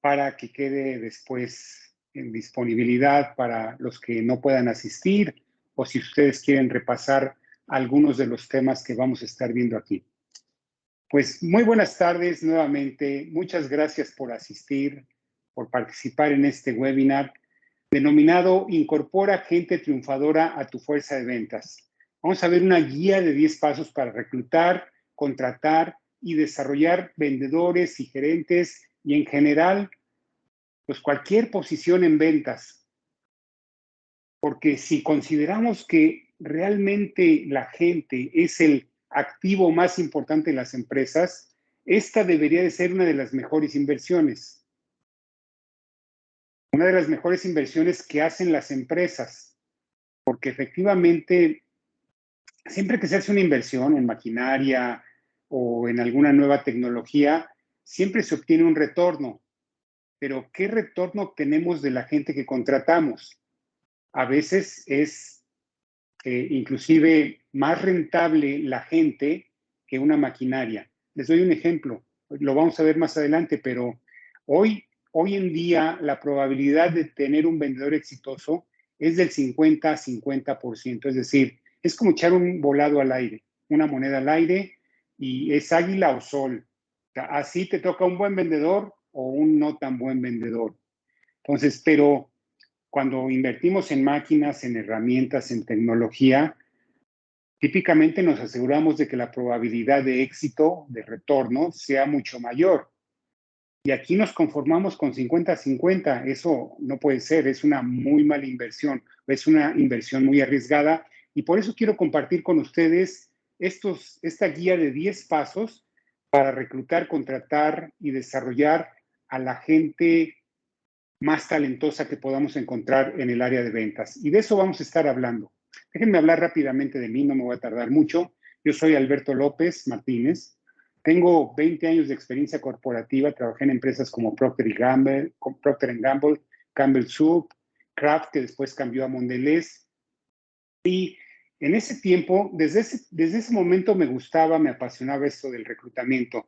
para que quede después en disponibilidad para los que no puedan asistir o si ustedes quieren repasar algunos de los temas que vamos a estar viendo aquí. Pues muy buenas tardes nuevamente. Muchas gracias por asistir, por participar en este webinar denominado Incorpora gente triunfadora a tu fuerza de ventas. Vamos a ver una guía de 10 pasos para reclutar, contratar y desarrollar vendedores y gerentes y en general, pues cualquier posición en ventas. Porque si consideramos que realmente la gente es el activo más importante en las empresas, esta debería de ser una de las mejores inversiones. Una de las mejores inversiones que hacen las empresas, porque efectivamente, siempre que se hace una inversión en maquinaria o en alguna nueva tecnología, siempre se obtiene un retorno. Pero, ¿qué retorno obtenemos de la gente que contratamos? A veces es inclusive más rentable la gente que una maquinaria. Les doy un ejemplo, lo vamos a ver más adelante, pero hoy en día la probabilidad de tener un vendedor exitoso es del 50-50%, es decir, es como echar un volado al aire, una moneda al aire y es águila o sol. O sea, así te toca un buen vendedor o un no tan buen vendedor. Entonces, pero cuando invertimos en máquinas, en herramientas, en tecnología, típicamente nos aseguramos de que la probabilidad de éxito, de retorno, sea mucho mayor. Y aquí nos conformamos con 50-50. Eso no puede ser, es una muy mala inversión, es una inversión muy arriesgada. Y por eso quiero compartir con ustedes esta guía de 10 pasos para reclutar, contratar y desarrollar a la gente más talentosa que podamos encontrar en el área de ventas. Y de eso vamos a estar hablando. Déjenme hablar rápidamente de mí, no me voy a tardar mucho. Yo soy Alberto López Martínez. Tengo 20 años de experiencia corporativa. Trabajé en empresas como Procter Gamble, Campbell Soup, Kraft, que después cambió a Mondelez. Y en ese tiempo, desde ese momento me gustaba, me apasionaba esto del reclutamiento.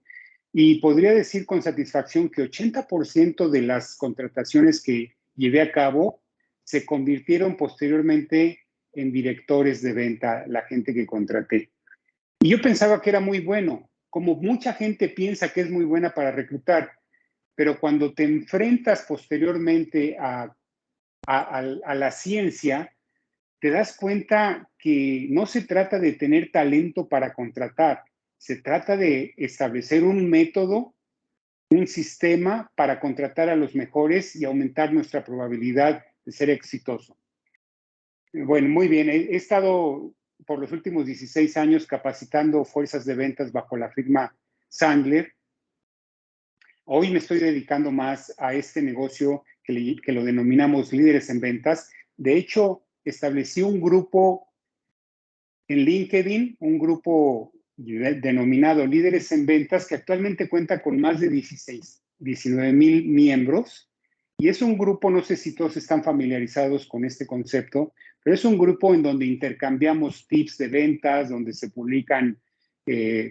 Y podría decir con satisfacción que 80% de las contrataciones que llevé a cabo se convirtieron posteriormente en directores de venta, la gente que contraté. Y yo pensaba que era muy bueno, como mucha gente piensa que es muy buena para reclutar, pero cuando te enfrentas posteriormente a la ciencia, te das cuenta que no se trata de tener talento para contratar, se trata de establecer un método, un sistema para contratar a los mejores y aumentar nuestra probabilidad de ser exitoso. Bueno, muy bien, he estado por los últimos 16 años capacitando fuerzas de ventas bajo la firma Sandler. Hoy me estoy dedicando más a este negocio que lo denominamos líderes en ventas. De hecho, establecí un grupo en LinkedIn, un grupo denominado Líderes en Ventas, que actualmente cuenta con más de 19,000 miembros. Y es un grupo, no sé si todos están familiarizados con este concepto, pero es un grupo en donde intercambiamos tips de ventas, donde se publican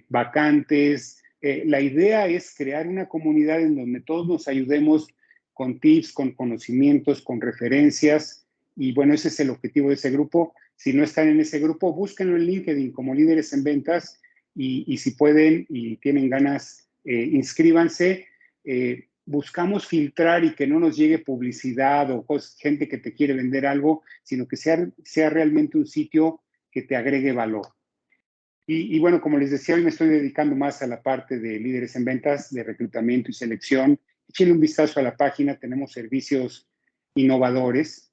vacantes. La idea es crear una comunidad en donde todos nos ayudemos con tips, con conocimientos, con referencias. Y bueno, ese es el objetivo de ese grupo. Si no están en ese grupo, búsquenlo en LinkedIn como Líderes en Ventas y si pueden y tienen ganas, inscríbanse. Buscamos filtrar y que no nos llegue publicidad o gente que te quiere vender algo, sino que sea realmente un sitio que te agregue valor. Y bueno, como les decía, hoy me estoy dedicando más a la parte de líderes en ventas, de reclutamiento y selección. Échenle un vistazo a la página, tenemos servicios innovadores.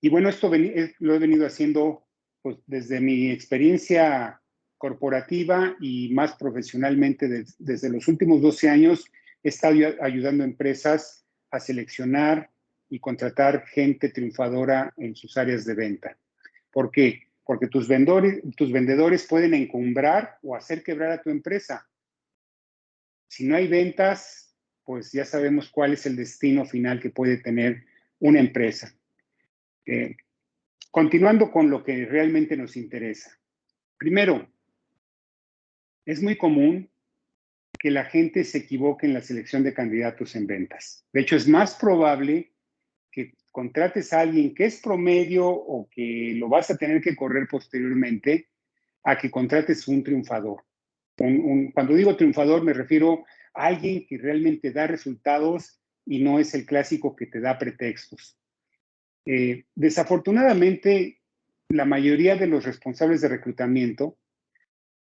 Y bueno, esto lo he venido haciendo pues, desde mi experiencia corporativa y más profesionalmente desde los últimos 12 años. He estado ayudando a empresas a seleccionar y contratar gente triunfadora en sus áreas de venta. ¿Por qué? Porque tus vendedores pueden encumbrar o hacer quebrar a tu empresa. Si no hay ventas, pues ya sabemos cuál es el destino final que puede tener una empresa. Continuando con lo que realmente nos interesa. Primero, es muy común que la gente se equivoque en la selección de candidatos en ventas. De hecho, es más probable que contrates a alguien que es promedio o que lo vas a tener que correr posteriormente a que contrates un triunfador. Cuando digo triunfador me refiero a alguien que realmente da resultados y no es el clásico que te da pretextos. Desafortunadamente, la mayoría de los responsables de reclutamiento,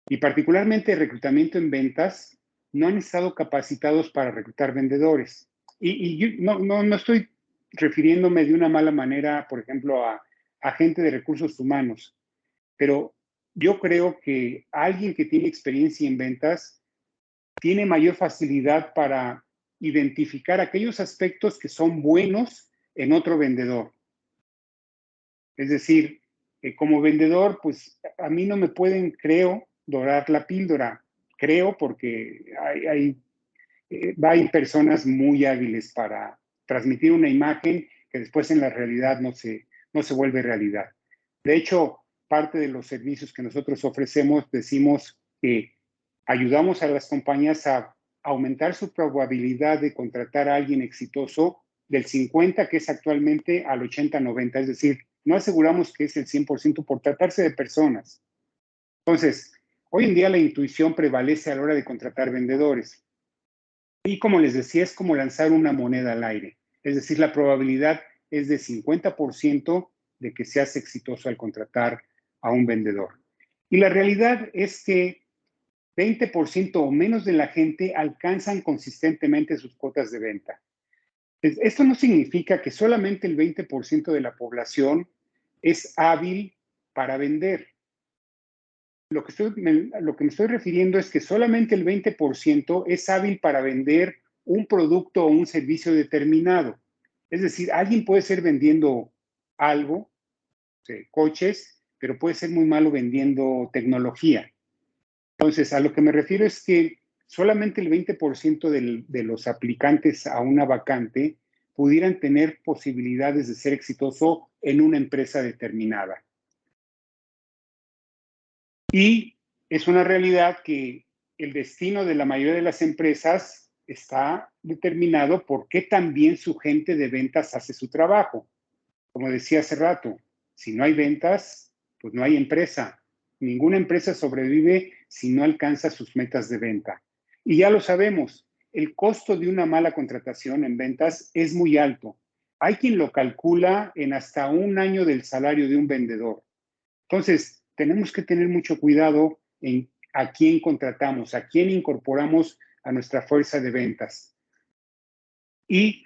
y particularmente reclutamiento en ventas, no han estado capacitados para reclutar vendedores. Y yo no estoy refiriéndome de una mala manera, por ejemplo, a gente de recursos humanos, pero yo creo que alguien que tiene experiencia en ventas tiene mayor facilidad para identificar aquellos aspectos que son buenos en otro vendedor. Es decir, como vendedor, pues a mí no me pueden, creo, dorar la píldora. Creo porque hay personas muy hábiles para transmitir una imagen que después en la realidad no se vuelve realidad. De hecho, parte de los servicios que nosotros ofrecemos, decimos que ayudamos a las compañías a aumentar su probabilidad de contratar a alguien exitoso del 50, que es actualmente, al 80-90. Es decir, no aseguramos que es el 100% por tratarse de personas. Entonces, hoy en día la intuición prevalece a la hora de contratar vendedores. Y como les decía, es como lanzar una moneda al aire. Es decir, la probabilidad es de 50% de que seas exitoso al contratar a un vendedor. Y la realidad es que 20% o menos de la gente alcanzan consistentemente sus cuotas de venta. Esto no significa que solamente el 20% de la población es hábil para vender. Lo que me estoy refiriendo es que solamente el 20% es hábil para vender un producto o un servicio determinado. Es decir, alguien puede ser vendiendo algo, coches, pero puede ser muy malo vendiendo tecnología. Entonces, a lo que me refiero es que solamente el 20% de los aplicantes a una vacante pudieran tener posibilidades de ser exitoso en una empresa determinada. Y es una realidad que el destino de la mayoría de las empresas está determinado por qué también su gente de ventas hace su trabajo. Como decía hace rato, si no hay ventas, pues no hay empresa. Ninguna empresa sobrevive si no alcanza sus metas de venta. Y ya lo sabemos, el costo de una mala contratación en ventas es muy alto. Hay quien lo calcula en hasta un año del salario de un vendedor. Entonces, tenemos que tener mucho cuidado en a quién contratamos, a quién incorporamos a nuestra fuerza de ventas. Y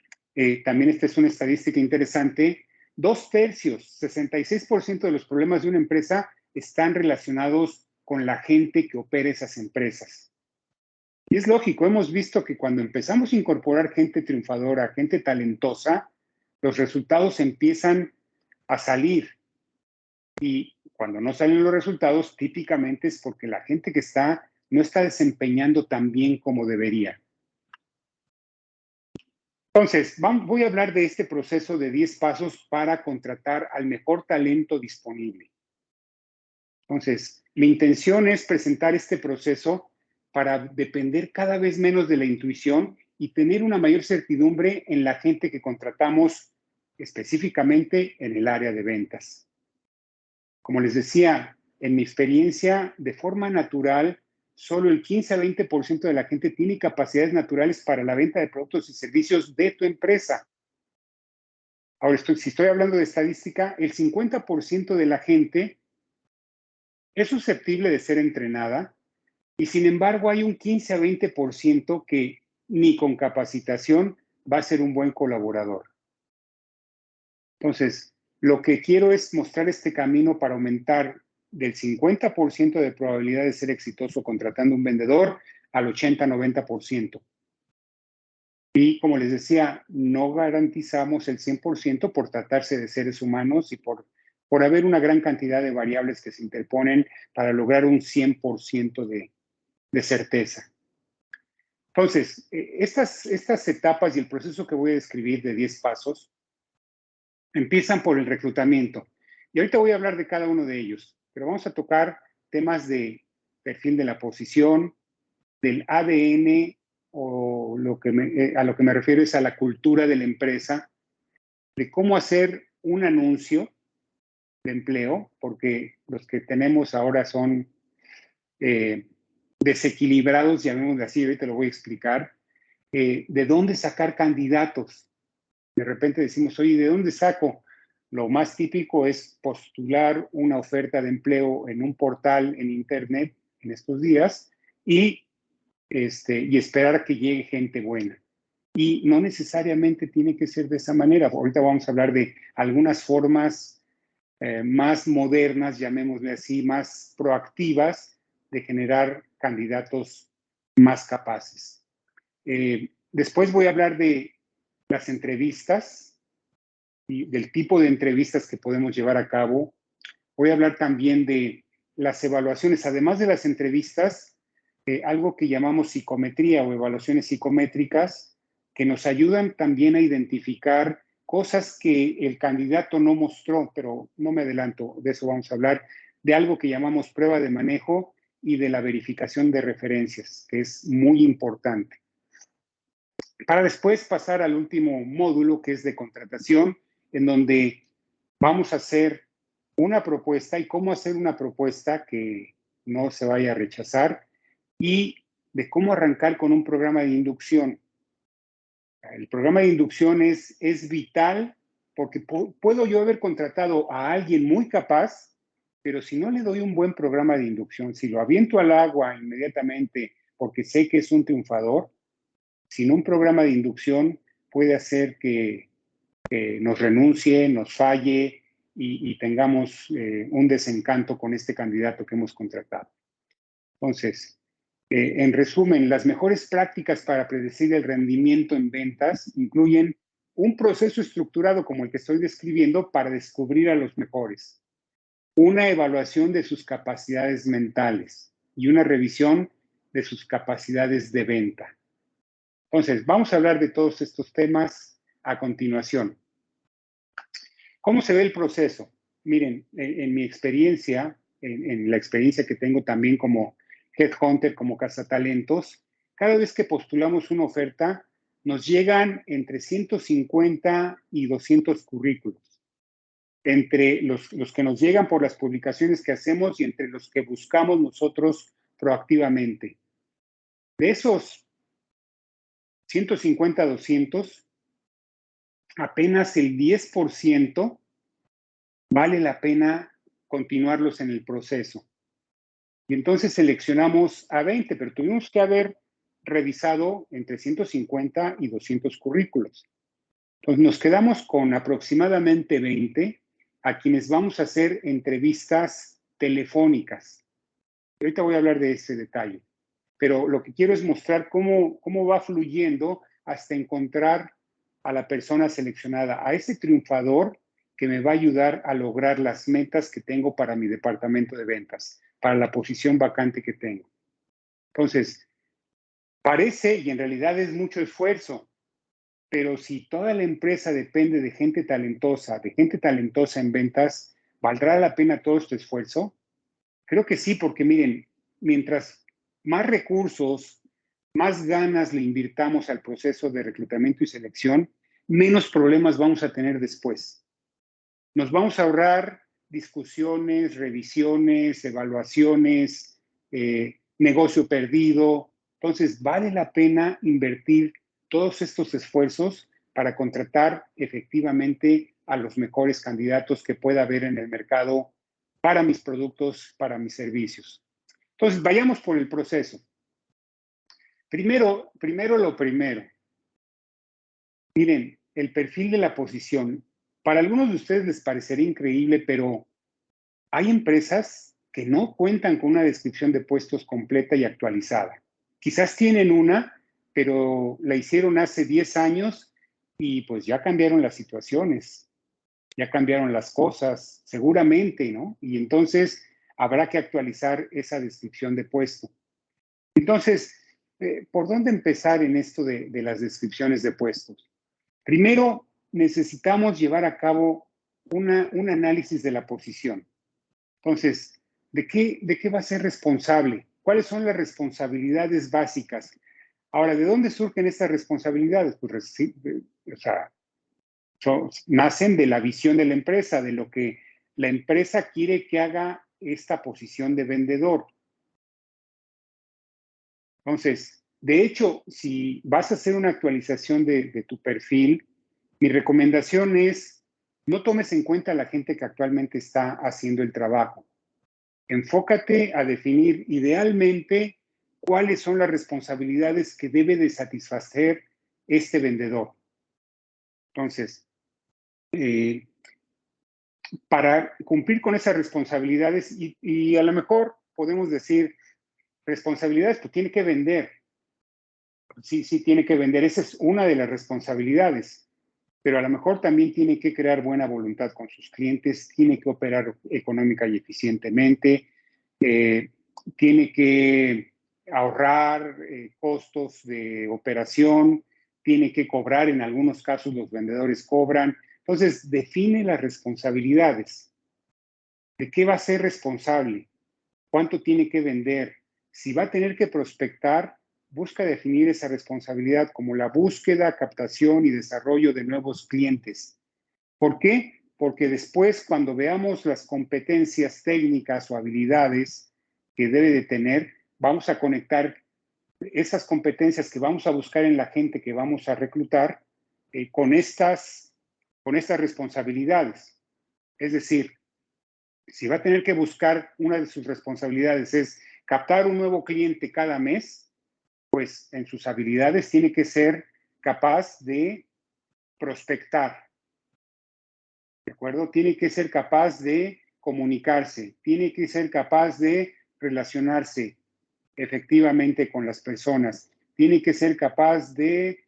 también esta es una estadística interesante, 2/3, 66% de los problemas de una empresa están relacionados con la gente que opera esas empresas. Y es lógico, hemos visto que cuando empezamos a incorporar gente triunfadora, gente talentosa, los resultados empiezan a salir. Y cuando no salen los resultados, típicamente es porque la gente que está no está desempeñando tan bien como debería. Entonces, voy a hablar de este proceso de 10 pasos para contratar al mejor talento disponible. Entonces, mi intención es presentar este proceso para depender cada vez menos de la intuición y tener una mayor certidumbre en la gente que contratamos específicamente en el área de ventas. Como les decía, en mi experiencia, de forma natural, solo el 15 a 20% de la gente tiene capacidades naturales para la venta de productos y servicios de tu empresa. Ahora, si estoy hablando de estadística, el 50% de la gente es susceptible de ser entrenada y sin embargo hay un 15 a 20% que ni con capacitación va a ser un buen colaborador. Entonces, lo que quiero es mostrar este camino para aumentar del 50% de probabilidad de ser exitoso contratando un vendedor al 80-90%. Y como les decía, no garantizamos el 100% por tratarse de seres humanos y por haber una gran cantidad de variables que se interponen para lograr un 100% de certeza. Entonces, estas etapas y el proceso que voy a describir de 10 pasos empiezan por el reclutamiento. Y ahorita voy a hablar de cada uno de ellos, pero vamos a tocar temas de perfil de la posición, del ADN o a lo que me refiero es a la cultura de la empresa, de cómo hacer un anuncio de empleo, porque los que tenemos ahora son desequilibrados, llamémoslo así, ahorita lo voy a explicar, de dónde sacar candidatos. De repente decimos, oye, ¿de dónde saco? Lo más típico es postular una oferta de empleo en un portal en internet en estos días y esperar a que llegue gente buena. Y no necesariamente tiene que ser de esa manera. Ahorita vamos a hablar de algunas formas más modernas, llamémosle así, más proactivas de generar candidatos más capaces. Después voy a hablar de las entrevistas y del tipo de entrevistas que podemos llevar a cabo. Voy a hablar también de las evaluaciones, además de las entrevistas, algo que llamamos psicometría o evaluaciones psicométricas, que nos ayudan también a identificar cosas que el candidato no mostró, pero no me adelanto, de eso vamos a hablar, de algo que llamamos prueba de manejo y de la verificación de referencias, que es muy importante. Para después pasar al último módulo, que es de contratación, en donde vamos a hacer una propuesta y cómo hacer una propuesta que no se vaya a rechazar y de cómo arrancar con un programa de inducción. El programa de inducción es vital porque puedo yo haber contratado a alguien muy capaz, pero si no le doy un buen programa de inducción, si lo aviento al agua inmediatamente porque sé que es un triunfador, sin un programa de inducción puede hacer que nos renuncie, nos falle y tengamos un desencanto con este candidato que hemos contratado. Entonces, en resumen, las mejores prácticas para predecir el rendimiento en ventas incluyen un proceso estructurado como el que estoy describiendo para descubrir a los mejores, una evaluación de sus capacidades mentales y una revisión de sus capacidades de venta. Entonces, vamos a hablar de todos estos temas a continuación. ¿Cómo se ve el proceso? Miren, en mi experiencia, en la experiencia que tengo también como headhunter, como cazatalentos, cada vez que postulamos una oferta, nos llegan entre 150 y 200 currículos, entre los que nos llegan por las publicaciones que hacemos y entre los que buscamos nosotros proactivamente. De esos 150 a 200, apenas el 10% vale la pena continuarlos en el proceso. Y entonces seleccionamos a 20, pero tuvimos que haber revisado entre 150 y 200 currículos. Entonces nos quedamos con aproximadamente 20 a quienes vamos a hacer entrevistas telefónicas. Ahorita voy a hablar de ese detalle, pero lo que quiero es mostrar cómo va fluyendo hasta encontrar a la persona seleccionada, a ese triunfador que me va a ayudar a lograr las metas que tengo para mi departamento de ventas, para la posición vacante que tengo. Entonces, parece y en realidad es mucho esfuerzo, pero si toda la empresa depende de gente talentosa en ventas, ¿valdrá la pena todo este esfuerzo? Creo que sí, porque miren, mientras más recursos, más ganas le invirtamos al proceso de reclutamiento y selección, menos problemas vamos a tener después. Nos vamos a ahorrar discusiones, revisiones, evaluaciones, negocio perdido. Entonces, vale la pena invertir todos estos esfuerzos para contratar efectivamente a los mejores candidatos que pueda haber en el mercado para mis productos, para mis servicios. Entonces, vayamos por el proceso. Primero lo primero. Miren, el perfil de la posición. Para algunos de ustedes les parecería increíble, pero hay empresas que no cuentan con una descripción de puestos completa y actualizada. Quizás tienen una, pero la hicieron hace 10 años y pues ya cambiaron las situaciones, ya cambiaron las cosas, seguramente, ¿no? Y entonces habrá que actualizar esa descripción de puesto. Entonces, ¿por dónde empezar en esto de las descripciones de puestos? Primero, necesitamos llevar a cabo un análisis de la posición. Entonces, ¿de qué va a ser responsable? ¿Cuáles son las responsabilidades básicas? Ahora, ¿de dónde surgen estas responsabilidades? Pues, o sea, nacen de la visión de la empresa, de lo que la empresa quiere que haga esta posición de vendedor. Entonces, de hecho, si vas a hacer una actualización de tu perfil, mi recomendación es no tomes en cuenta a la gente que actualmente está haciendo el trabajo. Enfócate a definir idealmente cuáles son las responsabilidades que debe de satisfacer este vendedor. Entonces, para cumplir con esas responsabilidades, y a lo mejor podemos decir responsabilidades, pues tiene que vender. Sí, tiene que vender. Esa es una de las responsabilidades. Pero a lo mejor también tiene que crear buena voluntad con sus clientes, tiene que operar económica y eficientemente, tiene que ahorrar costos de operación, tiene que cobrar, en algunos casos los vendedores cobran. Entonces, define las responsabilidades. ¿De qué va a ser responsable? ¿Cuánto tiene que vender? Si va a tener que prospectar, busca definir esa responsabilidad como la búsqueda, captación y desarrollo de nuevos clientes. ¿Por qué? Porque después, cuando veamos las competencias técnicas o habilidades que debe de tener, vamos a conectar esas competencias que vamos a buscar en la gente que vamos a reclutar con estas responsabilidades. Es decir, si va a tener que buscar, una de sus responsabilidades es captar un nuevo cliente cada mes, pues en sus habilidades tiene que ser capaz de prospectar, ¿de acuerdo? Tiene que ser capaz de comunicarse, tiene que ser capaz de relacionarse efectivamente con las personas, tiene que ser capaz de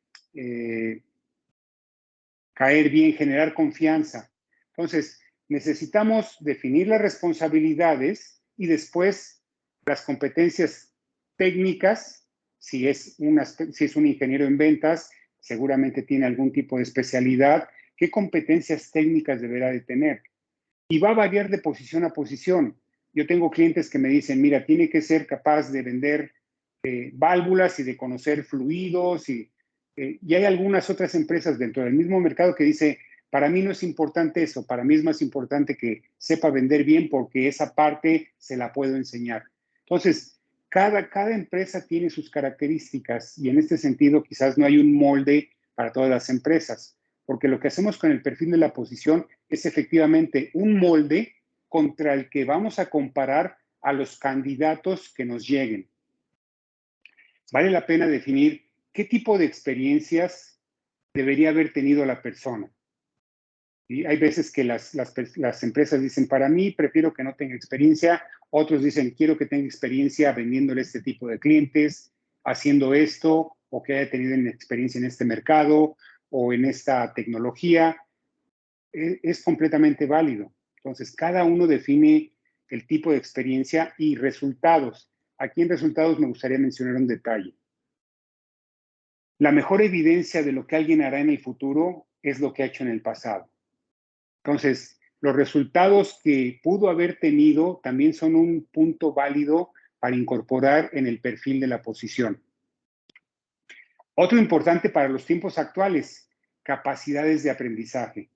caer bien, generar confianza. Entonces, necesitamos definir las responsabilidades y después las competencias técnicas. Si es un ingeniero en ventas, seguramente tiene algún tipo de especialidad. ¿Qué competencias técnicas deberá de tener? Y va a variar de posición a posición. Yo tengo clientes que me dicen, mira, tiene que ser capaz de vender válvulas y de conocer fluidos y hay algunas otras empresas dentro del mismo mercado que dice, para mí no es importante eso, para mí es más importante que sepa vender bien porque esa parte se la puedo enseñar. Entonces, cada empresa tiene sus características y en este sentido quizás no hay un molde para todas las empresas, porque lo que hacemos con el perfil de la posición es efectivamente un molde contra el que vamos a comparar a los candidatos que nos lleguen. Vale la pena definir qué tipo de experiencias debería haber tenido la persona. Y hay veces que las empresas dicen, para mí prefiero que no tenga experiencia, otros dicen, quiero que tenga experiencia vendiéndole este tipo de clientes, haciendo esto, o que haya tenido experiencia en este mercado o en esta tecnología. Es completamente válido. Entonces, cada uno define el tipo de experiencia y resultados. Aquí en resultados me gustaría mencionar un detalle. La mejor evidencia de lo que alguien hará en el futuro es lo que ha hecho en el pasado. Entonces, los resultados que pudo haber tenido también son un punto válido para incorporar en el perfil de la posición. Otro importante para los tiempos actuales, capacidades de aprendizaje.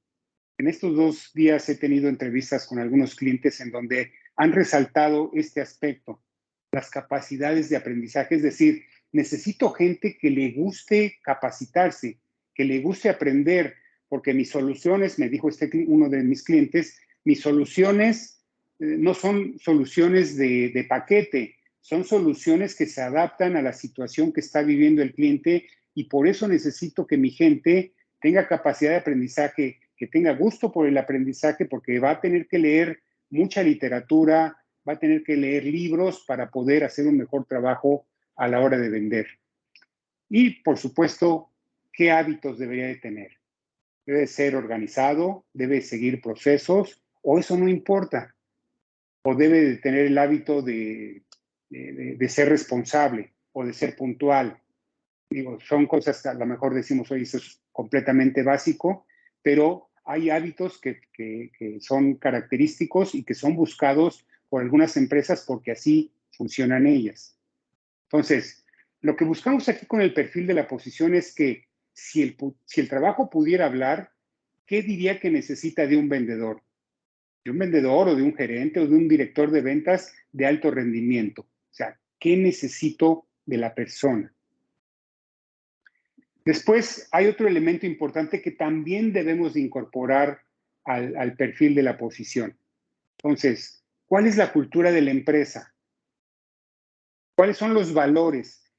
En estos 2 días he tenido entrevistas con algunos clientes en donde han resaltado este aspecto, las capacidades de aprendizaje, es decir, necesito gente que le guste capacitarse, que le guste aprender, porque mis soluciones, me dijo uno de mis clientes, mis soluciones no son soluciones de paquete, son soluciones que se adaptan a la situación que está viviendo el cliente y por eso necesito que mi gente tenga capacidad de aprendizaje, que tenga gusto por el aprendizaje, porque va a tener que leer mucha literatura, va a tener que leer libros para poder hacer un mejor trabajo a la hora de vender. Y, por supuesto, ¿qué hábitos debería de tener? Debe ser organizado, debe seguir procesos, o eso no importa, o debe de tener el hábito de ser responsable o de ser puntual. Digo, son cosas que a lo mejor decimos, oye, eso es completamente básico, pero hay hábitos que son característicos y que son buscados por algunas empresas porque así funcionan ellas. Entonces, lo que buscamos aquí con el perfil de la posición es que si el trabajo pudiera hablar, ¿qué diría que necesita de un vendedor? De un vendedor o de un gerente o de un director de ventas de alto rendimiento. O sea, ¿qué necesito de la persona? Después hay otro elemento importante que también debemos de incorporar al perfil de la posición. Entonces, ¿cuál es la cultura de la empresa? ¿Cuáles son los valores?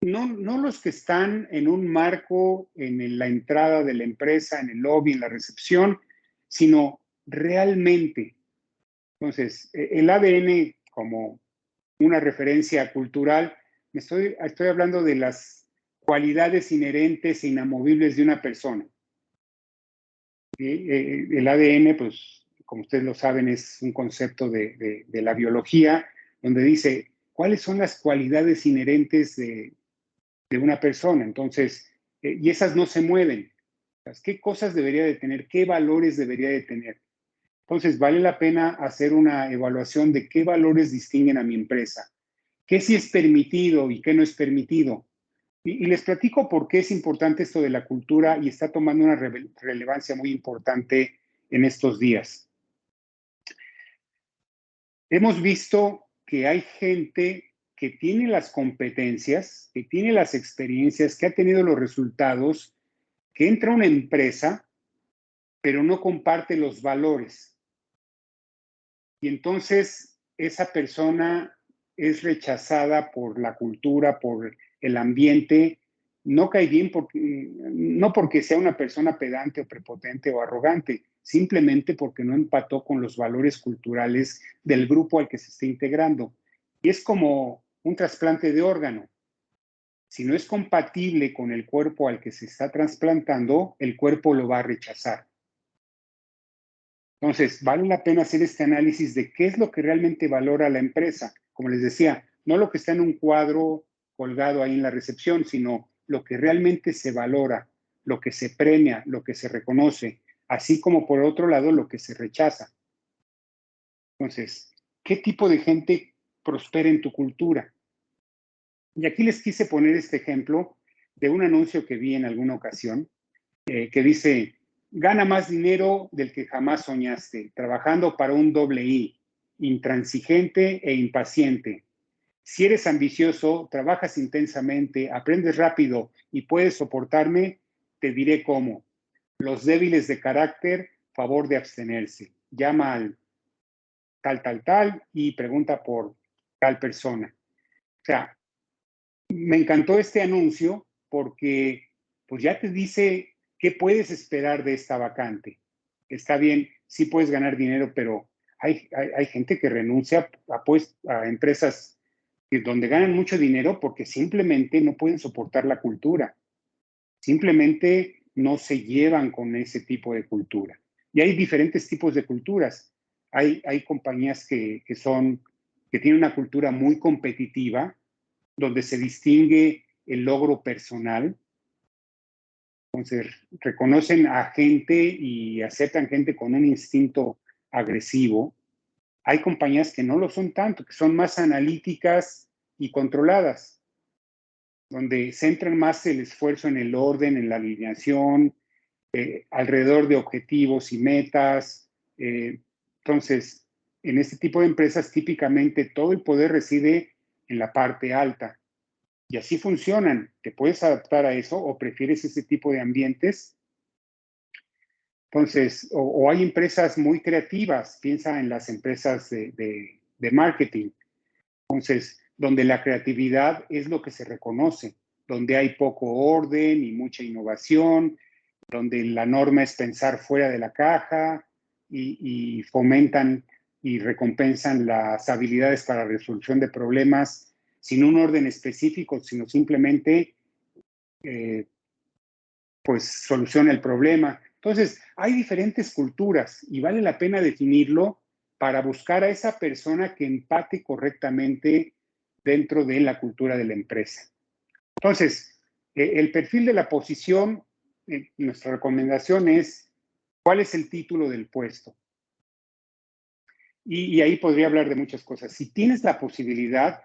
No los que están en un marco en la entrada de la empresa, en el lobby, en la recepción, sino realmente. Entonces, el ADN como una referencia cultural, estoy hablando de las cualidades inherentes e inamovibles de una persona. El ADN, pues, como ustedes lo saben, es un concepto de la biología, donde dice cuáles son las cualidades inherentes de una persona. Entonces, y esas no se mueven. ¿Qué cosas debería de tener? ¿Qué valores debería de tener? Entonces, vale la pena hacer una evaluación de qué valores distinguen a mi empresa, qué sí es permitido y qué no es permitido. Y les platico por qué es importante esto de la cultura y está tomando una relevancia muy importante en estos días. Hemos visto que hay gente que tiene las competencias, que tiene las experiencias, que ha tenido los resultados, que entra a una empresa, pero no comparte los valores. Y entonces esa persona es rechazada por la cultura, por el ambiente, no cae bien no porque sea una persona pedante o prepotente o arrogante, simplemente porque no empató con los valores culturales del grupo al que se está integrando. Y es como un trasplante de órgano. Si no es compatible con el cuerpo al que se está trasplantando, el cuerpo lo va a rechazar. Entonces, vale la pena hacer este análisis de qué es lo que realmente valora la empresa. Como les decía, no lo que está en un cuadro colgado ahí en la recepción, sino lo que realmente se valora, lo que se premia, lo que se reconoce, así como por otro lado lo que se rechaza. Entonces, ¿qué tipo de gente prospera en tu cultura? Y aquí les quise poner este ejemplo de un anuncio que vi en alguna ocasión, que dice, gana más dinero del que jamás soñaste, trabajando para un doble I, intransigente e impaciente. Si eres ambicioso, trabajas intensamente, aprendes rápido y puedes soportarme, te diré cómo. Los débiles de carácter, favor de abstenerse. Llama al tal y pregunta por tal persona. O sea, me encantó este anuncio porque pues ya te dice qué puedes esperar de esta vacante. Está bien, sí puedes ganar dinero, pero hay gente que renuncia a empresas donde ganan mucho dinero porque simplemente no pueden soportar la cultura. Simplemente no se llevan con ese tipo de cultura. Y hay diferentes tipos de culturas. Hay compañías que tienen una cultura muy competitiva, donde se distingue el logro personal. Entonces, reconocen a gente y aceptan gente con un instinto agresivo. Hay compañías que no lo son tanto, que son más analíticas y controladas, donde centran más el esfuerzo en el orden, en la alineación, alrededor de objetivos y metas. Entonces, en este tipo de empresas, típicamente todo el poder reside en la parte alta. Y así funcionan. ¿Te puedes adaptar a eso o prefieres ese tipo de ambientes? Entonces, o hay empresas muy creativas, piensa en las empresas de marketing. Entonces, donde la creatividad es lo que se reconoce, donde hay poco orden y mucha innovación, donde la norma es pensar fuera de la caja y fomentan y recompensan las habilidades para resolución de problemas sin un orden específico, sino simplemente pues soluciona el problema. Entonces, hay diferentes culturas y vale la pena definirlo para buscar a esa persona que empate correctamente dentro de la cultura de la empresa. Entonces, el perfil de la posición, nuestra recomendación es, ¿cuál es el título del puesto? Y ahí podría hablar de muchas cosas. Si tienes la posibilidad,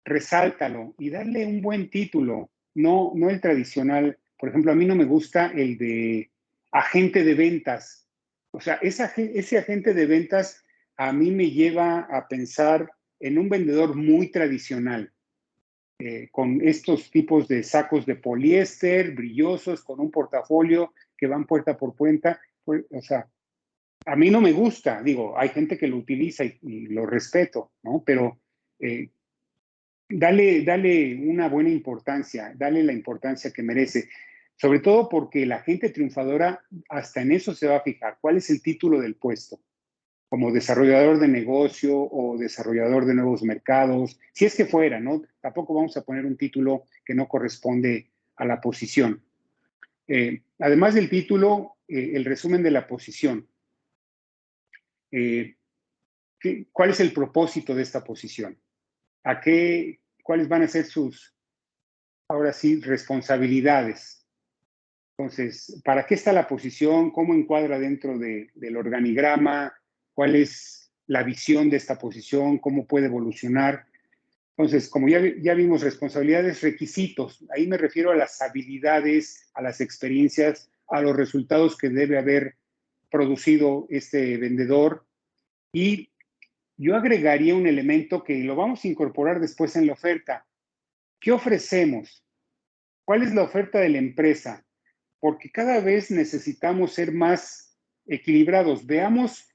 resáltalo y darle un buen título, no el tradicional. Por ejemplo, a mí no me gusta el de agente de ventas. O sea, ese agente de ventas a mí me lleva a pensar en un vendedor muy tradicional, con estos tipos de sacos de poliéster, brillosos, con un portafolio que van puerta por puerta. Pues, o sea, a mí no me gusta, digo, hay gente que lo utiliza y lo respeto, ¿no? Pero dale una buena importancia, dale la importancia que merece. Sobre todo porque la gente triunfadora hasta en eso se va a fijar. ¿Cuál es el título del puesto? Como desarrollador de negocio o desarrollador de nuevos mercados, si es que fuera, ¿no? Tampoco vamos a poner un título que no corresponde a la posición. Además del título, el resumen de la posición. ¿Cuál es el propósito de esta posición? ¿Cuáles van a ser sus, ahora sí, responsabilidades? Entonces, ¿para qué está la posición? ¿Cómo encuadra dentro del organigrama? ¿Cuál es la visión de esta posición? ¿Cómo puede evolucionar? Entonces, como ya vimos, responsabilidades, requisitos. Ahí me refiero a las habilidades, a las experiencias, a los resultados que debe haber producido este vendedor. Y yo agregaría un elemento que lo vamos a incorporar después en la oferta. ¿Qué ofrecemos? ¿Cuál es la oferta de la empresa? Porque cada vez necesitamos ser más equilibrados. Veamos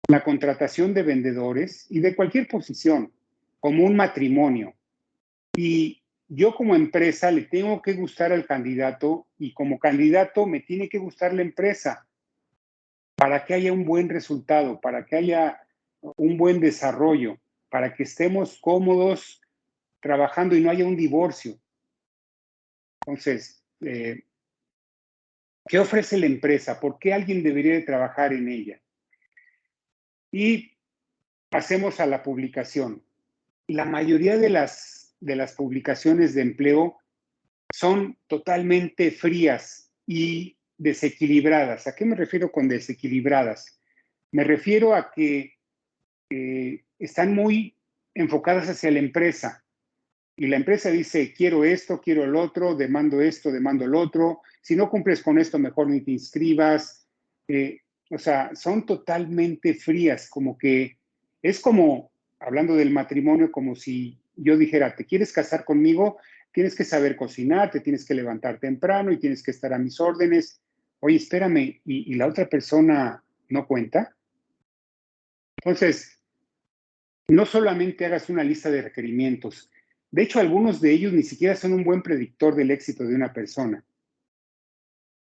la contratación de vendedores y de cualquier posición como un matrimonio. Y yo como empresa le tengo que gustar al candidato y como candidato me tiene que gustar la empresa para que haya un buen resultado, para que haya un buen desarrollo, para que estemos cómodos trabajando y no haya un divorcio. Entonces, ¿qué ofrece la empresa? ¿Por qué alguien debería de trabajar en ella? Y pasemos a la publicación. La mayoría de las publicaciones de empleo son totalmente frías y desequilibradas. ¿A qué me refiero con desequilibradas? Me refiero a que están muy enfocadas hacia la empresa. Y la empresa dice, quiero esto, quiero el otro, demando esto, demando el otro. Si no cumples con esto, mejor ni te inscribas. O sea, son totalmente frías, como que es como, hablando del matrimonio, como si yo dijera, ¿te quieres casar conmigo? Tienes que saber cocinar, te tienes que levantar temprano y tienes que estar a mis órdenes. Oye, espérame, ¿y la otra persona no cuenta? Entonces, no solamente hagas una lista de requerimientos. De hecho, algunos de ellos ni siquiera son un buen predictor del éxito de una persona.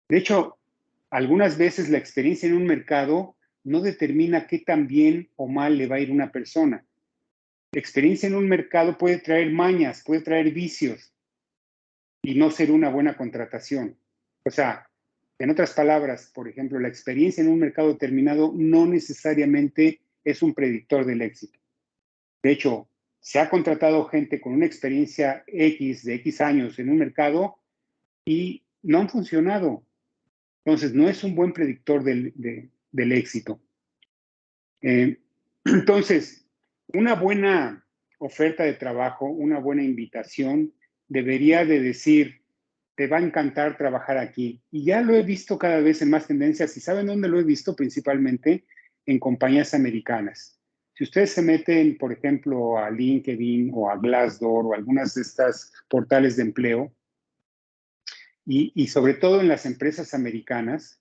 De hecho, algunas veces la experiencia en un mercado no determina qué tan bien o mal le va a ir una persona. La experiencia en un mercado puede traer mañas, puede traer vicios y no ser una buena contratación. O sea, en otras palabras, por ejemplo, la experiencia en un mercado determinado no necesariamente es un predictor del éxito. De hecho, se ha contratado gente con una experiencia X de X años en un mercado y no han funcionado. Entonces, no es un buen predictor del éxito. Entonces, una buena oferta de trabajo, una buena invitación, debería de decir, te va a encantar trabajar aquí. Y ya lo he visto cada vez en más tendencias. ¿Y saben dónde lo he visto? Principalmente en compañías americanas. Si ustedes se meten, por ejemplo, a LinkedIn o a Glassdoor o algunas de estas portales de empleo, y sobre todo en las empresas americanas,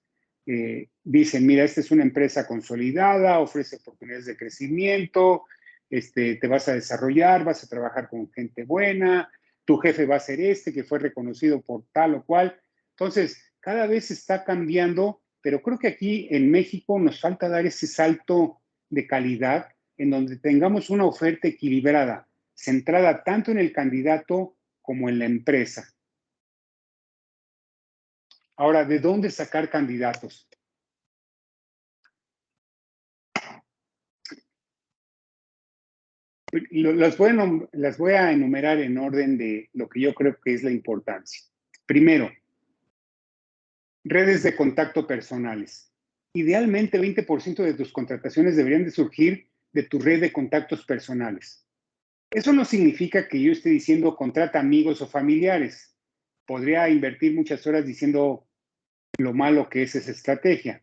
dicen, mira, esta es una empresa consolidada, ofrece oportunidades de crecimiento, te vas a desarrollar, vas a trabajar con gente buena, tu jefe va a ser que fue reconocido por tal o cual. Entonces, cada vez está cambiando, pero creo que aquí en México nos falta dar ese salto de calidad en donde tengamos una oferta equilibrada, centrada tanto en el candidato como en la empresa. Ahora, ¿de dónde sacar candidatos? Las voy a enumerar en orden de lo que yo creo que es la importancia. Primero, redes de contacto personales. Idealmente, 20% de tus contrataciones deberían de surgir de tu red de contactos personales. Eso no significa que yo esté diciendo contrata amigos o familiares. Podría invertir muchas horas diciendo lo malo que es esa estrategia,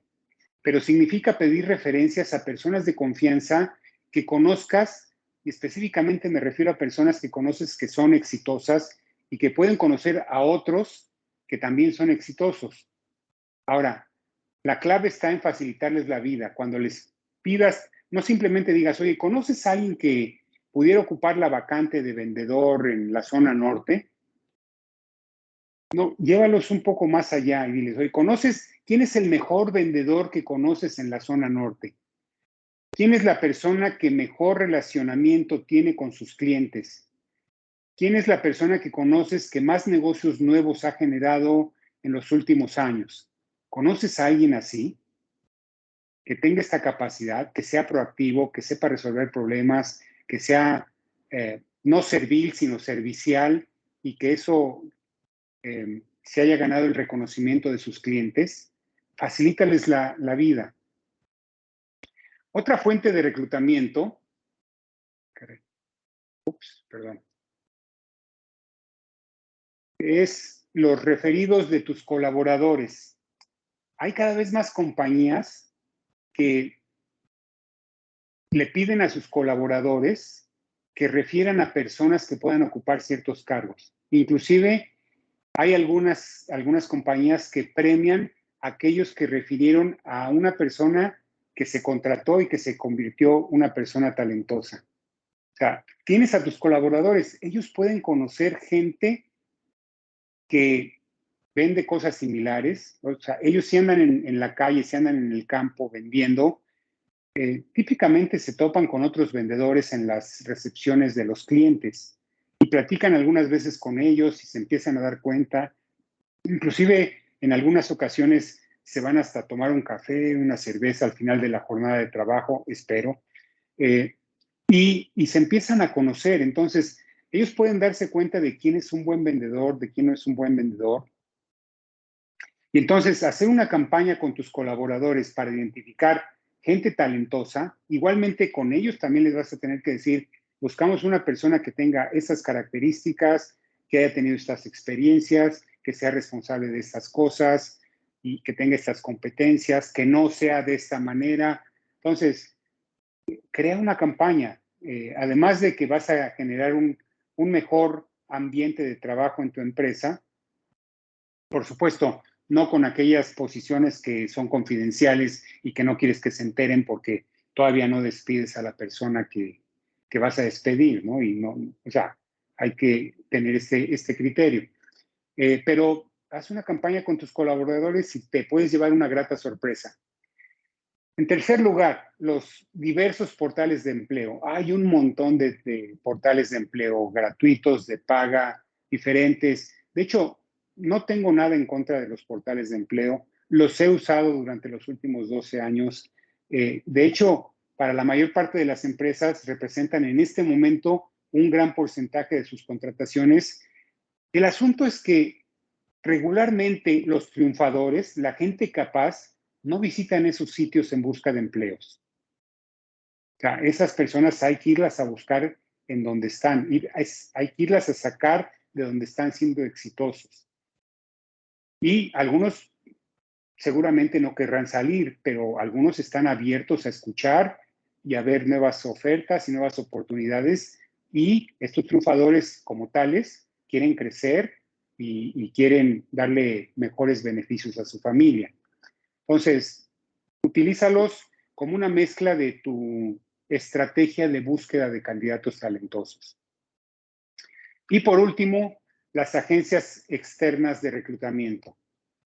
pero significa pedir referencias a personas de confianza que conozcas, y específicamente me refiero a personas que conoces que son exitosas y que pueden conocer a otros que también son exitosos. Ahora, la clave está en facilitarles la vida. Cuando les pidas, no simplemente digas, oye, ¿conoces a alguien que pudiera ocupar la vacante de vendedor en la zona norte? No, llévalos un poco más allá y diles, oye, ¿quién es el mejor vendedor que conoces en la zona norte? ¿Quién es la persona que mejor relacionamiento tiene con sus clientes? ¿Quién es la persona que conoces que más negocios nuevos ha generado en los últimos años? ¿Conoces a alguien así? Que tenga esta capacidad, que sea proactivo, que sepa resolver problemas, que sea no servil, sino servicial, y que eso se haya ganado el reconocimiento de sus clientes, facilítales la vida. Otra fuente de reclutamiento, perdón, es los referidos de tus colaboradores. Hay cada vez más compañías que le piden a sus colaboradores que refieran a personas que puedan ocupar ciertos cargos. Inclusive hay algunas compañías que premian a aquellos que refirieron a una persona que se contrató y que se convirtió una persona talentosa. O sea, tienes a tus colaboradores, ellos pueden conocer gente que vende cosas similares, o sea, ellos si andan en la calle, si andan en el campo vendiendo, típicamente se topan con otros vendedores en las recepciones de los clientes y platican algunas veces con ellos y se empiezan a dar cuenta. Inclusive en algunas ocasiones se van hasta tomar un café, una cerveza al final de la jornada de trabajo, espero, y se empiezan a conocer. Entonces, ellos pueden darse cuenta de quién es un buen vendedor, de quién no es un buen vendedor. Y entonces, hacer una campaña con tus colaboradores para identificar gente talentosa, igualmente con ellos también les vas a tener que decir, buscamos una persona que tenga esas características, que haya tenido estas experiencias, que sea responsable de estas cosas y que tenga estas competencias, que no sea de esta manera. Entonces, crea una campaña. Además de que vas a generar un mejor ambiente de trabajo en tu empresa, por supuesto, no con aquellas posiciones que son confidenciales y que no quieres que se enteren porque todavía no despides a la persona que vas a despedir, ¿no? Y no, o sea, hay que tener este criterio. Pero haz una campaña con tus colaboradores y te puedes llevar una grata sorpresa. En tercer lugar, los diversos portales de empleo. Hay un montón de portales de empleo gratuitos, de paga, diferentes. De hecho, no tengo nada en contra de los portales de empleo. Los he usado durante los últimos 12 años. De hecho, para la mayor parte de las empresas representan en este momento un gran porcentaje de sus contrataciones. El asunto es que regularmente los triunfadores, la gente capaz, no visitan esos sitios en busca de empleos. O sea, esas personas hay que irlas a buscar en donde están, hay que irlas a sacar de donde están siendo exitosos. Y algunos seguramente no querrán salir, pero algunos están abiertos a escuchar y a ver nuevas ofertas y nuevas oportunidades. Y estos triunfadores como tales quieren crecer y quieren darle mejores beneficios a su familia. Entonces, utilízalos como una mezcla de tu estrategia de búsqueda de candidatos talentosos. Y por último, las agencias externas de reclutamiento.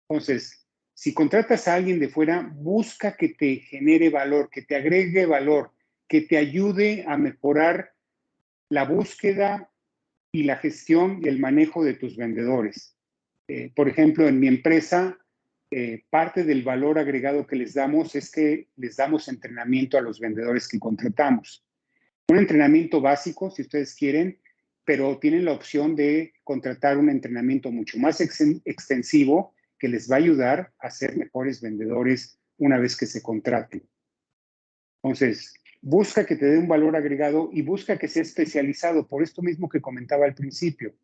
Entonces, si contratas a alguien de fuera, busca que te genere valor, que te agregue valor, que te ayude a mejorar la búsqueda y la gestión y el manejo de tus vendedores. Por ejemplo, en mi empresa, parte del valor agregado que les damos es que les damos entrenamiento a los vendedores que contratamos. Un entrenamiento básico, si ustedes quieren, pero tienen la opción de contratar un entrenamiento mucho más extensivo que les va a ayudar a ser mejores vendedores una vez que se contraten. Entonces, Busca que te dé un valor agregado y busca que sea especializado, por esto mismo que comentaba al principio.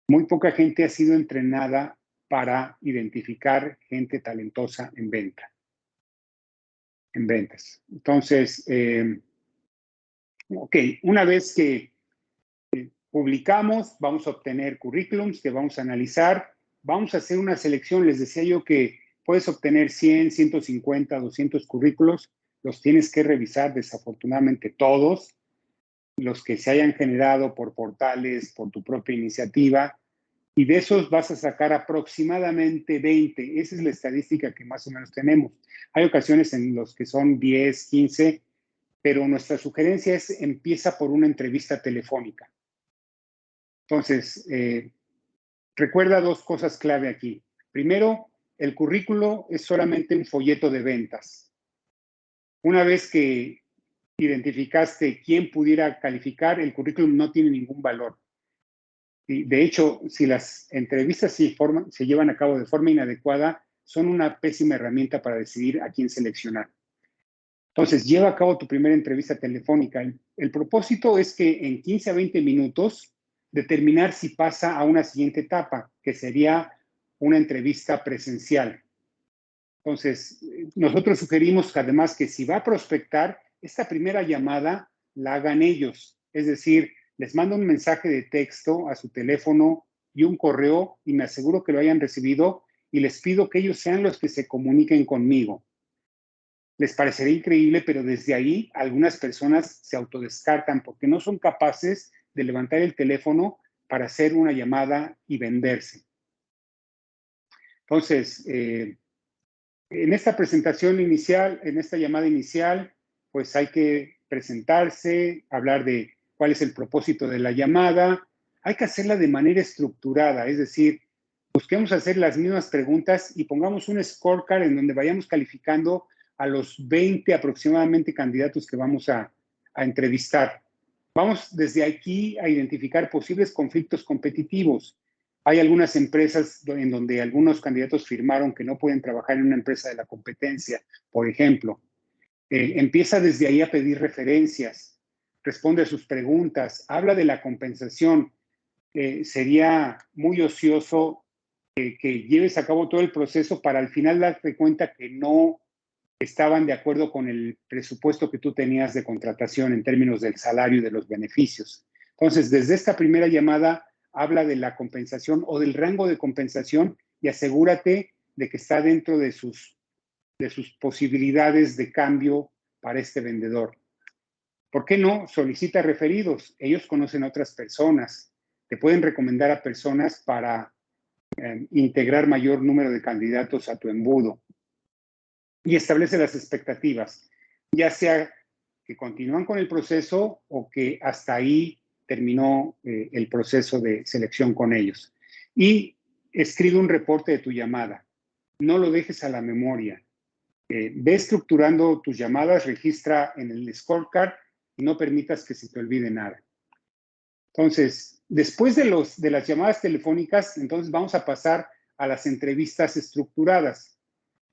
Muy poca gente ha sido entrenada para identificar gente talentosa en ventas. Entonces, ok, una vez que publicamos, vamos a obtener currículums que vamos a analizar, vamos a hacer una selección. Les decía yo que puedes obtener 100, 150, 200 currículos, los tienes que revisar, desafortunadamente todos, los que se hayan generado por portales, por tu propia iniciativa, y de esos vas a sacar aproximadamente 20. Esa es la estadística que más o menos tenemos. Hay ocasiones en los que son 10, 15, pero nuestra sugerencia es empieza por una entrevista telefónica. Entonces, recuerda dos cosas clave aquí. Primero, el currículo es solamente un folleto de ventas. Una vez que identificaste quién pudiera calificar, el currículum no tiene ningún valor. Y de hecho, si las entrevistas se llevan a cabo de forma inadecuada, son una pésima herramienta para decidir a quién seleccionar. Entonces, lleva a cabo tu primera entrevista telefónica. El propósito es que en 15 a 20 minutos determinar si pasa a una siguiente etapa, que sería una entrevista presencial. Entonces, nosotros sugerimos que además que si va a prospectar, esta primera llamada la hagan ellos. Es decir, les mando un mensaje de texto a su teléfono y un correo y me aseguro que lo hayan recibido y les pido que ellos sean los que se comuniquen conmigo. Les parecerá increíble, pero desde ahí algunas personas se autodescartan porque no son capaces de levantar el teléfono para hacer una llamada y venderse. Entonces, en esta presentación inicial, en esta llamada inicial, pues hay que presentarse, hablar de cuál es el propósito de la llamada. Hay que hacerla de manera estructurada, es decir, busquemos hacer las mismas preguntas y pongamos un scorecard en donde vayamos calificando a los 20 aproximadamente candidatos que vamos a entrevistar. Vamos desde aquí a identificar posibles conflictos competitivos. Hay algunas empresas en donde algunos candidatos firmaron que no pueden trabajar en una empresa de la competencia, por ejemplo. Empieza desde ahí a pedir referencias, responde a sus preguntas, habla de la compensación. Sería muy ocioso que lleves a cabo todo el proceso para al final darte cuenta que no estaban de acuerdo con el presupuesto que tú tenías de contratación en términos del salario y de los beneficios. Entonces, desde esta primera llamada, habla de la compensación o del rango de compensación y asegúrate de que está dentro de sus posibilidades de cambio para este vendedor. ¿Por qué no? Solicita referidos. Ellos conocen a otras personas. Te pueden recomendar a personas para integrar mayor número de candidatos a tu embudo. Y establece las expectativas, ya sea que continúan con el proceso o que hasta ahí terminó el proceso de selección con ellos. Y escribe un reporte de tu llamada. No lo dejes a la memoria. Ve estructurando tus llamadas, registra en el scorecard y no permitas que se te olvide nada. Entonces, después de las llamadas telefónicas, entonces vamos a pasar a las entrevistas estructuradas.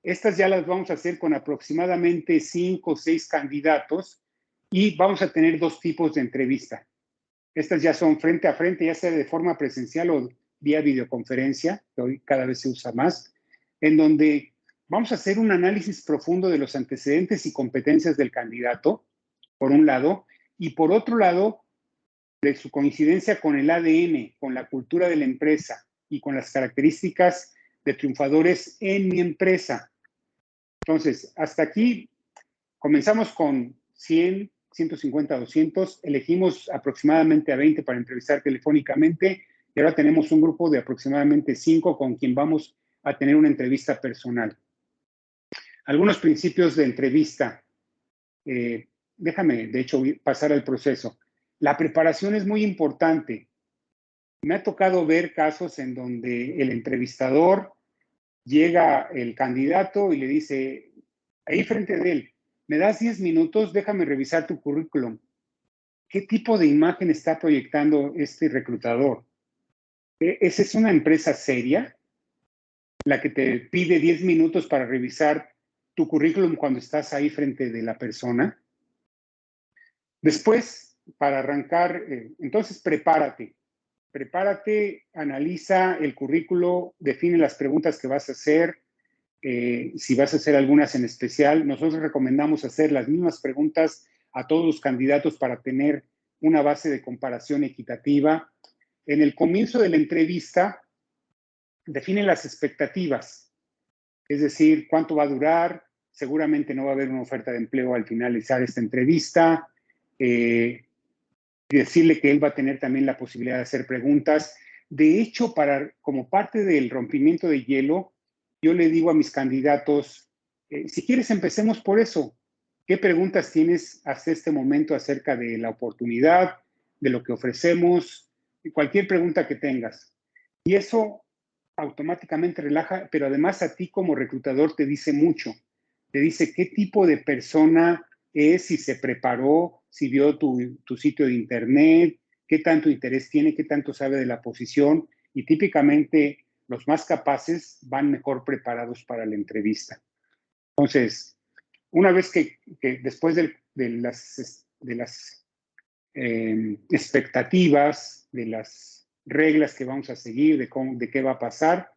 Estas ya las vamos a hacer con aproximadamente 5 o 6 candidatos y vamos a tener dos tipos de entrevista. Estas ya son frente a frente, ya sea de forma presencial o vía videoconferencia, que hoy cada vez se usa más, en donde vamos a hacer un análisis profundo de los antecedentes y competencias del candidato, por un lado, y por otro lado, de su coincidencia con el ADN, con la cultura de la empresa y con las características de triunfadores en mi empresa. Entonces, hasta aquí comenzamos con 100, 150, 200, elegimos aproximadamente a 20 para entrevistar telefónicamente y ahora tenemos un grupo de aproximadamente 5 con quien vamos a tener una entrevista personal. Algunos principios de entrevista. Déjame, de hecho, pasar al proceso. La preparación es muy importante. Me ha tocado ver casos en donde el entrevistador llega el candidato y le dice, ahí frente de él, ¿me das 10 minutos? Déjame revisar tu currículum. ¿Qué tipo de imagen está proyectando este reclutador? ¿Esa es una empresa seria? La que te pide 10 minutos para revisar tu currículum cuando estás ahí frente de la persona. Después, para arrancar, entonces prepárate, analiza el currículo, define las preguntas que vas a hacer, si vas a hacer algunas en especial. Nosotros recomendamos hacer las mismas preguntas a todos los candidatos para tener una base de comparación equitativa. En el comienzo de la entrevista, define las expectativas, es decir, cuánto va a durar. Seguramente no va a haber una oferta de empleo al finalizar esta entrevista. Decirle que él va a tener también la posibilidad de hacer preguntas. De hecho, como parte del rompimiento de hielo, yo le digo a mis candidatos, si quieres empecemos por eso. ¿Qué preguntas tienes hasta este momento acerca de la oportunidad, de lo que ofrecemos? Cualquier pregunta que tengas. Y eso automáticamente relaja, pero además a ti como reclutador te dice mucho. Te dice qué tipo de persona es, si se preparó, si vio tu sitio de internet, qué tanto interés tiene, qué tanto sabe de la posición, y típicamente los más capaces van mejor preparados para la entrevista. Entonces, una vez que después de las expectativas, de las reglas que vamos a seguir, de qué va a pasar,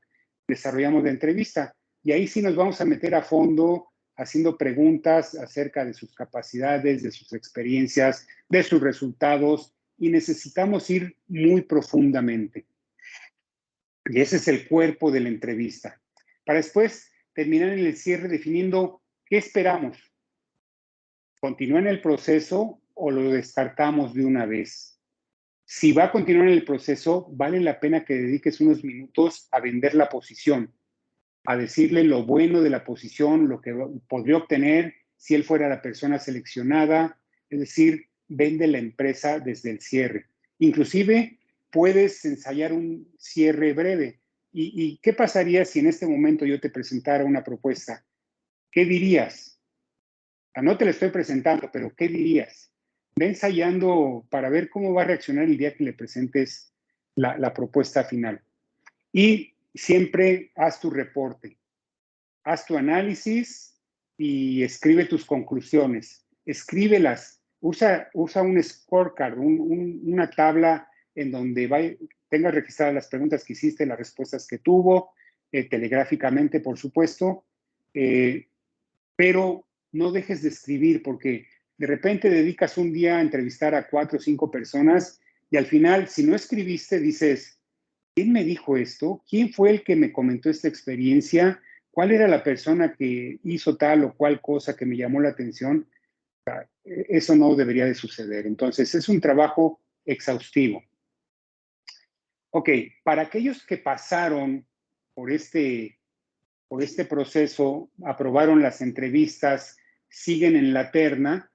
desarrollamos la entrevista. Y ahí sí nos vamos a meter a fondo haciendo preguntas acerca de sus capacidades, de sus experiencias, de sus resultados, y necesitamos ir muy profundamente. Y ese es el cuerpo de la entrevista. Para después terminar en el cierre definiendo qué esperamos. ¿Continúa en el proceso o lo descartamos de una vez? Si va a continuar en el proceso, vale la pena que dediques unos minutos a vender la posición, a decirle lo bueno de la posición, lo que podría obtener si él fuera la persona seleccionada. Es decir, vende la empresa desde el cierre. Inclusive puedes ensayar un cierre breve. ¿Y qué pasaría si en este momento yo te presentara una propuesta? ¿Qué dirías? No te la estoy presentando, pero ¿qué dirías? Ve ensayando para ver cómo va a reaccionar el día que le presentes la propuesta final. Y siempre haz tu reporte, haz tu análisis y escribe tus conclusiones. Escríbelas. Usa un scorecard, una tabla en donde tengas registradas las preguntas que hiciste, las respuestas que tuvo, telegráficamente, por supuesto, pero no dejes de escribir, porque de repente dedicas un día a entrevistar a 4 o 5 personas y al final, si no escribiste, dices, ¿quién me dijo esto? ¿Quién fue el que me comentó esta experiencia? ¿Cuál era la persona que hizo tal o cual cosa que me llamó la atención? Eso no debería de suceder. Entonces, es un trabajo exhaustivo. Ok, para aquellos que pasaron por este proceso, aprobaron las entrevistas, siguen en la terna,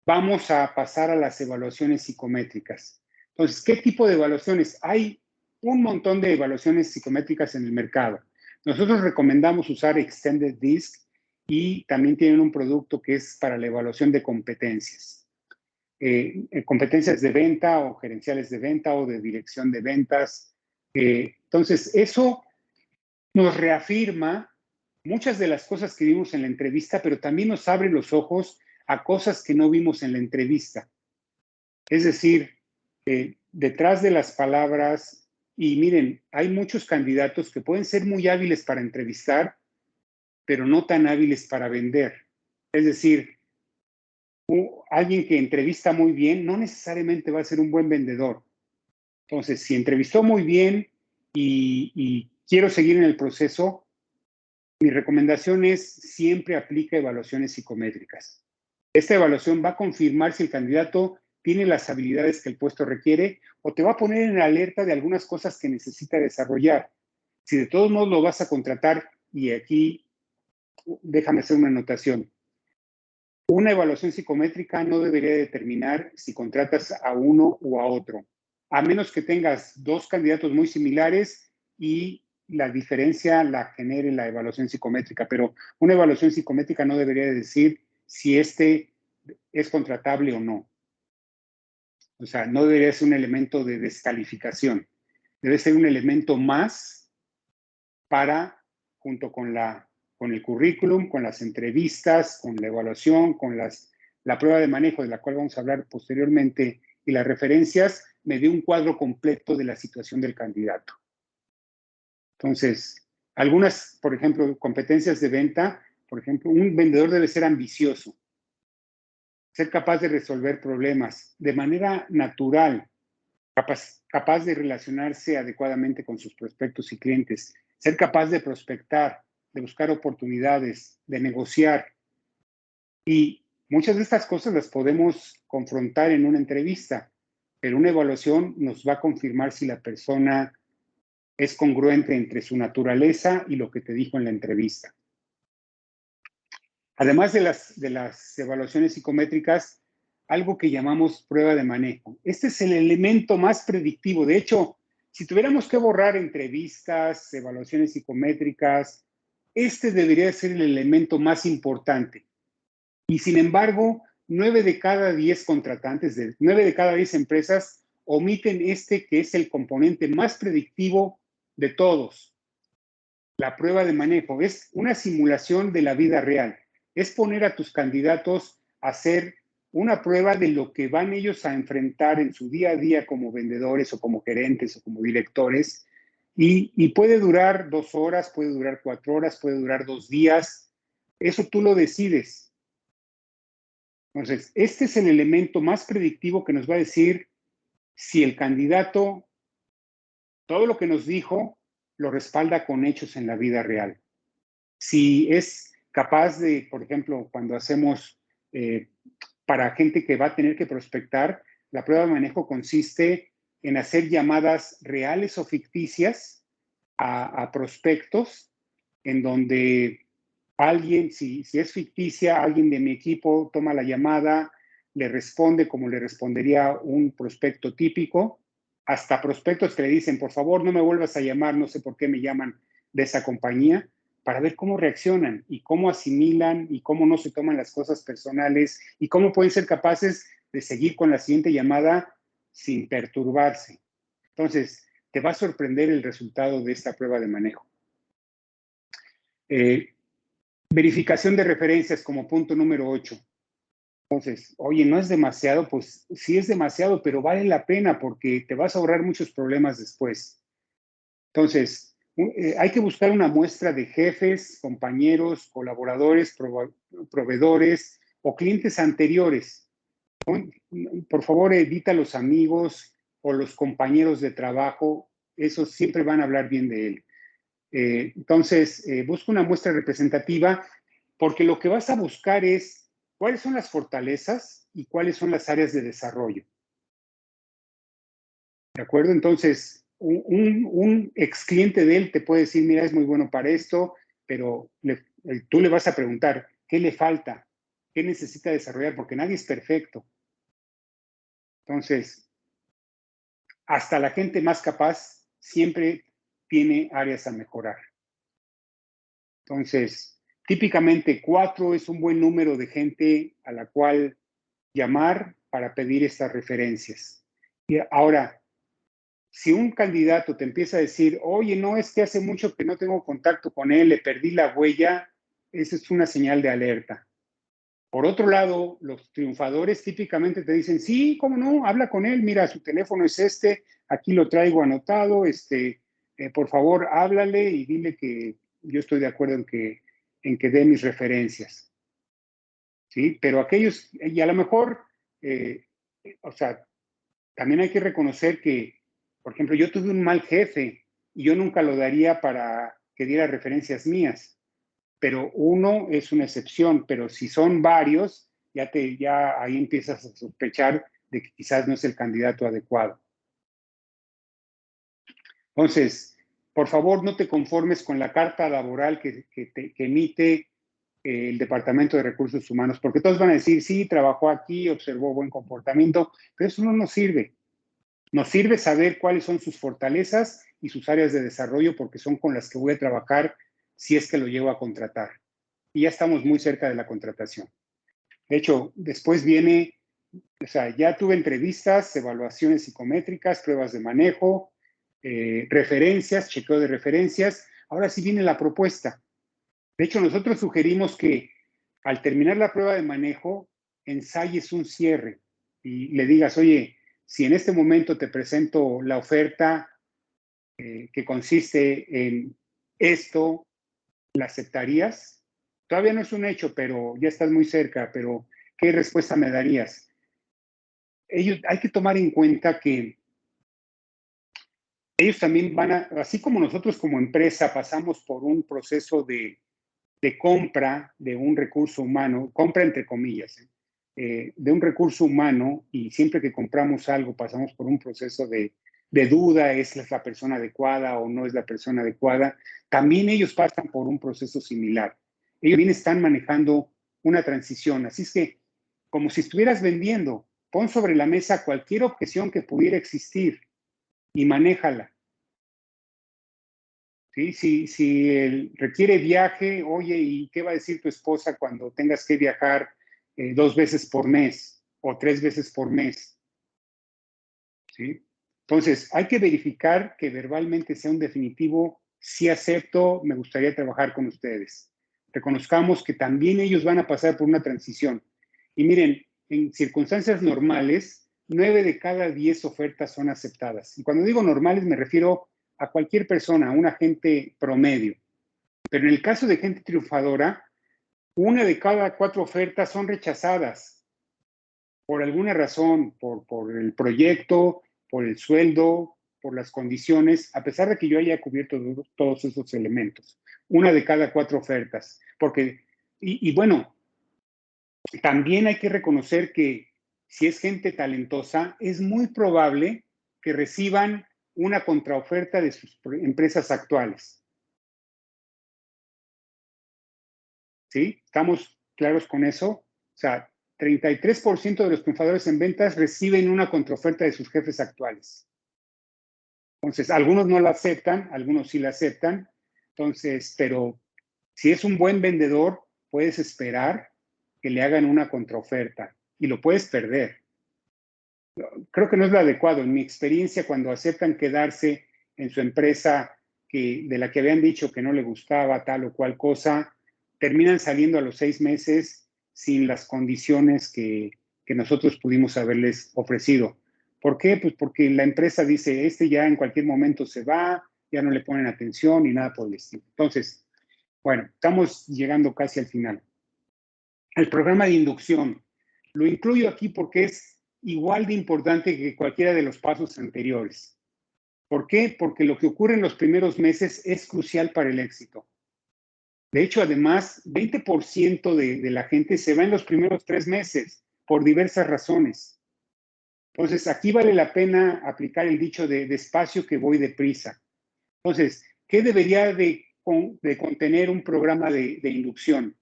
vamos a pasar a las evaluaciones psicométricas. Entonces, ¿qué tipo de evaluaciones? Hay un montón de evaluaciones psicométricas en el mercado. Nosotros recomendamos usar Extended DISC y también tienen un producto que es para la evaluación de competencias. Competencias de venta o gerenciales de venta o de dirección de ventas. Entonces, eso nos reafirma muchas de las cosas que vimos en la entrevista, pero también nos abre los ojos a cosas que no vimos en la entrevista. Es decir, detrás de las palabras, y miren, hay muchos candidatos que pueden ser muy hábiles para entrevistar, pero no tan hábiles para vender. Es decir, alguien que entrevista muy bien no necesariamente va a ser un buen vendedor. Entonces, si entrevistó muy bien y quiero seguir en el proceso, mi recomendación es siempre aplica evaluaciones psicométricas. Esta evaluación va a confirmar si el candidato tiene las habilidades que el puesto requiere o te va a poner en alerta de algunas cosas que necesita desarrollar. Si de todos modos lo vas a contratar, y aquí déjame hacer una anotación, una evaluación psicométrica no debería determinar si contratas a uno o a otro, a menos que tengas 2 candidatos muy similares y la diferencia la genere la evaluación psicométrica, pero una evaluación psicométrica no debería decir si este es contratable o no. O sea, no debería ser un elemento de descalificación. Debe ser un elemento más para, junto con el currículum, con las entrevistas, con la evaluación, con las la prueba de manejo, de la cual vamos a hablar posteriormente, y las referencias, me dio un cuadro completo de la situación del candidato. Entonces, algunas, por ejemplo, competencias de venta, por ejemplo, un vendedor debe ser ambicioso, ser capaz de resolver problemas de manera natural, capaz de relacionarse adecuadamente con sus prospectos y clientes, ser capaz de prospectar, de buscar oportunidades, de negociar. Y muchas de estas cosas las podemos confrontar en una entrevista, pero una evaluación nos va a confirmar si la persona es congruente entre su naturaleza y lo que te dijo en la entrevista. Además de las evaluaciones psicométricas, algo que llamamos prueba de manejo. Este es el elemento más predictivo. De hecho, si tuviéramos que borrar entrevistas, evaluaciones psicométricas, este debería ser el elemento más importante. Y sin embargo, 9 de cada 10 contratantes, 9 de cada 10 empresas omiten este que es el componente más predictivo de todos. La prueba de manejo es una simulación de la vida real. Es poner a tus candidatos a hacer una prueba de lo que van ellos a enfrentar en su día a día como vendedores o como gerentes o como directores. Y puede durar 2 horas, puede durar 4 horas, puede durar 2 días. Eso tú lo decides. Entonces, este es el elemento más predictivo que nos va a decir si el candidato, todo lo que nos dijo, lo respalda con hechos en la vida real. Si es capaz de, por ejemplo, cuando hacemos para gente que va a tener que prospectar, la prueba de manejo consiste en hacer llamadas reales o ficticias a prospectos, en donde alguien, si es ficticia, alguien de mi equipo toma la llamada, le responde como le respondería un prospecto típico, hasta prospectos que le dicen, por favor, no me vuelvas a llamar, no sé por qué me llaman de esa compañía, para ver cómo reaccionan y cómo asimilan y cómo no se toman las cosas personales y cómo pueden ser capaces de seguir con la siguiente llamada sin perturbarse. Entonces, te va a sorprender el resultado de esta prueba de manejo. Verificación de referencias como punto número 8. Entonces, oye, ¿no es demasiado? Pues sí es demasiado, pero vale la pena porque te vas a ahorrar muchos problemas después. Entonces, hay que buscar una muestra de jefes, compañeros, colaboradores, proveedores o clientes anteriores. Por favor, evita los amigos o los compañeros de trabajo. Esos siempre van a hablar bien de él. Entonces, busca una muestra representativa porque lo que vas a buscar es cuáles son las fortalezas y cuáles son las áreas de desarrollo. ¿De acuerdo? Entonces, un ex cliente de él te puede decir, mira, es muy bueno para esto, pero tú le vas a preguntar, ¿qué le falta? ¿Qué necesita desarrollar? Porque nadie es perfecto. Entonces, hasta la gente más capaz siempre tiene áreas a mejorar. Entonces, típicamente 4 es un buen número de gente a la cual llamar para pedir estas referencias. Y ahora, si un candidato te empieza a decir, oye, no, es que hace mucho que no tengo contacto con él, le perdí la huella, esa es una señal de alerta. Por otro lado, los triunfadores típicamente te dicen, sí, cómo no, habla con él, mira, su teléfono es este, aquí lo traigo anotado, por favor, háblale y dile que yo estoy de acuerdo en que dé mis referencias. ¿Sí? Pero aquellos, y a lo mejor, o sea, también hay que reconocer que, por ejemplo, yo tuve un mal jefe y yo nunca lo daría para que diera referencias mías, pero uno es una excepción, pero si son varios, ya ahí empiezas a sospechar de que quizás no es el candidato adecuado. Entonces, por favor, no te conformes con la carta laboral que emite el Departamento de Recursos Humanos, porque todos van a decir, sí, trabajó aquí, observó buen comportamiento, pero eso no nos sirve. Nos sirve saber cuáles son sus fortalezas y sus áreas de desarrollo, porque son con las que voy a trabajar si es que lo llego a contratar. Y ya estamos muy cerca de la contratación. De hecho, después viene, o sea, ya tuve entrevistas, evaluaciones psicométricas, pruebas de manejo, referencias, chequeo de referencias. Ahora sí viene la propuesta. De hecho, nosotros sugerimos que al terminar la prueba de manejo, ensayes un cierre y le digas, oye, si en este momento te presento la oferta que consiste en esto, ¿la aceptarías? Todavía no es un hecho, pero ya estás muy cerca, pero ¿qué respuesta me darías? Hay que tomar en cuenta que ellos también van a, así como nosotros como empresa pasamos por un proceso de compra de un recurso humano, compra entre comillas, de un recurso humano, y siempre que compramos algo pasamos por un proceso de duda, ¿es la persona adecuada o no es la persona adecuada? También ellos pasan por un proceso similar. Ellos bien están manejando una transición, así es que como si estuvieras vendiendo, pon sobre la mesa cualquier objeción que pudiera existir y manéjala. ¿Sí? Si él requiere viaje, oye, ¿y qué va a decir tu esposa cuando tengas que viajar 2 veces por mes o 3 veces por mes? ¿Sí? Entonces, hay que verificar que verbalmente sea un definitivo, sí acepto, me gustaría trabajar con ustedes. Reconozcamos que también ellos van a pasar por una transición. Y miren, en circunstancias normales, 9 de cada 10 ofertas son aceptadas. Y cuando digo normales me refiero a cualquier persona, a un agente promedio. Pero en el caso de gente triunfadora, 1 de cada 4 ofertas son rechazadas por alguna razón, por el proyecto, por el sueldo, por las condiciones, a pesar de que yo haya cubierto todos esos elementos. 1 de cada 4 ofertas. Porque, y bueno, también hay que reconocer que si es gente talentosa, es muy probable que reciban una contraoferta de sus empresas actuales. ¿Sí? ¿Estamos claros con eso? O sea, 33% de los triunfadores en ventas reciben una contraoferta de sus jefes actuales. Entonces, algunos no la aceptan, algunos sí la aceptan. Entonces, pero si es un buen vendedor, puedes esperar que le hagan una contraoferta y lo puedes perder. Creo que no es lo adecuado. En mi experiencia, cuando aceptan quedarse en su empresa de la que habían dicho que no le gustaba tal o cual cosa, terminan saliendo a los 6 meses sin las condiciones que nosotros pudimos haberles ofrecido. ¿Por qué? Pues porque la empresa dice, ya en cualquier momento se va, ya no le ponen atención ni nada por el estilo. Entonces, bueno, estamos llegando casi al final. El programa de inducción. Lo incluyo aquí porque es igual de importante que cualquiera de los pasos anteriores. ¿Por qué? Porque lo que ocurre en los primeros meses es crucial para el éxito. De hecho, además, 20% de la gente se va en los primeros 3 meses por diversas razones. Entonces, aquí vale la pena aplicar el dicho de despacio que voy deprisa. Entonces, ¿qué debería de contener un programa de inducción?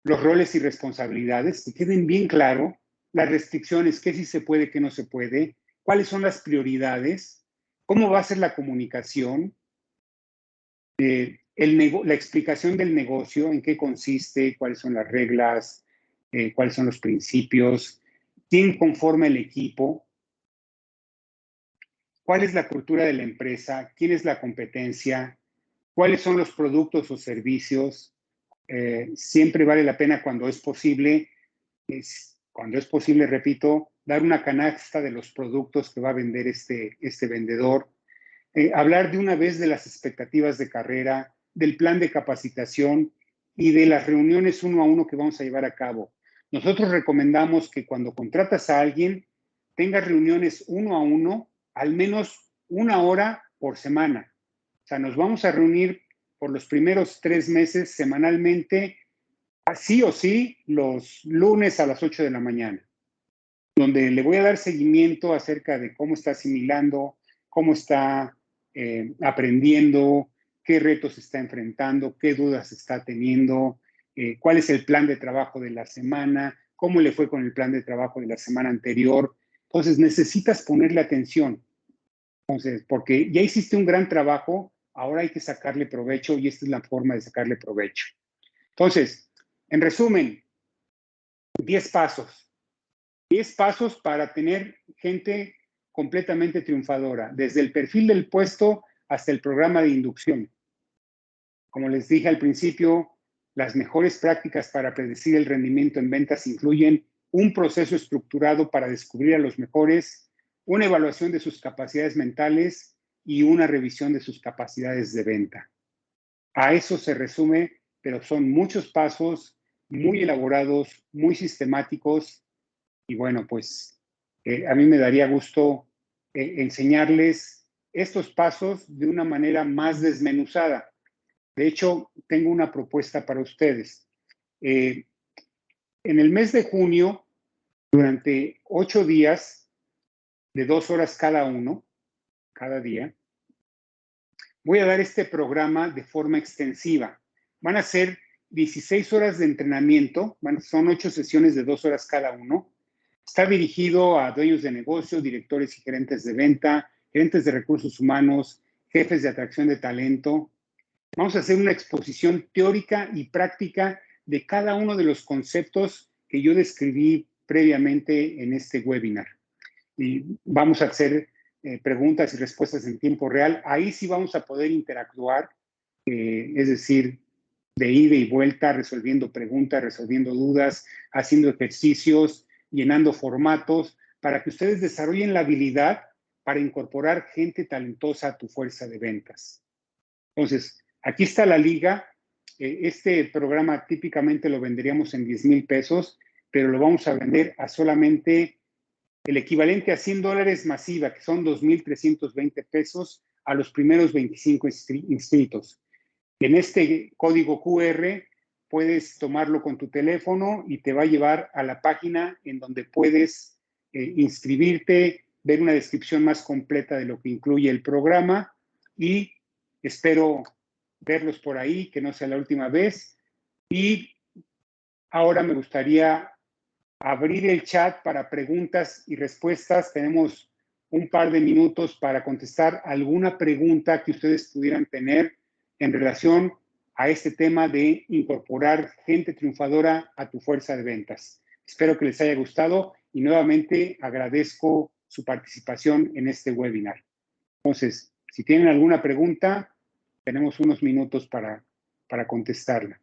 Los roles y responsabilidades, que queden bien claro, las restricciones, qué sí se puede, qué no se puede, cuáles son las prioridades, cómo va a ser la comunicación, la explicación del negocio, en qué consiste, cuáles son las reglas, cuáles son los principios, quién conforma el equipo, cuál es la cultura de la empresa, quién es la competencia, cuáles son los productos o servicios. Siempre vale la pena cuando es posible, repito, dar una canasta de los productos que va a vender este vendedor. Hablar de una vez de las expectativas de carrera, del plan de capacitación y de las reuniones 1 a 1 que vamos a llevar a cabo. Nosotros recomendamos que cuando contratas a alguien, tengas reuniones 1 a 1, al menos 1 hora por semana. O sea, nos vamos a reunir por los primeros 3 meses semanalmente, sí o sí, los lunes a las 8 de la mañana, donde le voy a dar seguimiento acerca de cómo está asimilando, cómo está aprendiendo, qué retos está enfrentando, qué dudas está teniendo, cuál es el plan de trabajo de la semana, cómo le fue con el plan de trabajo de la semana anterior. Entonces, necesitas ponerle atención. Entonces, porque ya hiciste un gran trabajo, ahora hay que sacarle provecho y esta es la forma de sacarle provecho. Entonces, en resumen, 10 pasos. 10 pasos para tener gente completamente triunfadora, desde el perfil del puesto hasta el programa de inducción. Como les dije al principio, las mejores prácticas para predecir el rendimiento en ventas incluyen un proceso estructurado para descubrir a los mejores, una evaluación de sus capacidades mentales y una revisión de sus capacidades de venta. A eso se resume, pero son muchos pasos muy elaborados, muy sistemáticos, y bueno, pues a mí me daría gusto enseñarles estos pasos de una manera más desmenuzada. De hecho, tengo una propuesta para ustedes. En el mes de junio, durante 8 días, de 2 horas cada uno, cada día, voy a dar este programa de forma extensiva. Van a ser 16 horas de entrenamiento, son 8 sesiones de 2 horas cada uno. Está dirigido a dueños de negocio, directores y gerentes de venta, gerentes de recursos humanos, jefes de atracción de talento. Vamos a hacer una exposición teórica y práctica de cada uno de los conceptos que yo describí previamente en este webinar. Y vamos a hacer preguntas y respuestas en tiempo real. Ahí sí vamos a poder interactuar, es decir, de ida y vuelta, resolviendo preguntas, resolviendo dudas, haciendo ejercicios, llenando formatos, para que ustedes desarrollen la habilidad para incorporar gente talentosa a tu fuerza de ventas. Entonces, aquí está la liga. Este programa típicamente lo venderíamos en 10,000 pesos, pero lo vamos a vender a solamente el equivalente a $100 masiva, que son 2,320 pesos a los primeros 25 inscritos. En este código QR puedes tomarlo con tu teléfono y te va a llevar a la página en donde puedes inscribirte, ver una descripción más completa de lo que incluye el programa, y espero verlos por ahí, que no sea la última vez. Y ahora me gustaría abrir el chat para preguntas y respuestas. Tenemos un par de minutos para contestar alguna pregunta que ustedes pudieran tener en relación a este tema de incorporar gente triunfadora a tu fuerza de ventas. Espero que les haya gustado y nuevamente agradezco su participación en este webinar. Entonces, si tienen alguna pregunta, tenemos unos minutos para contestarla.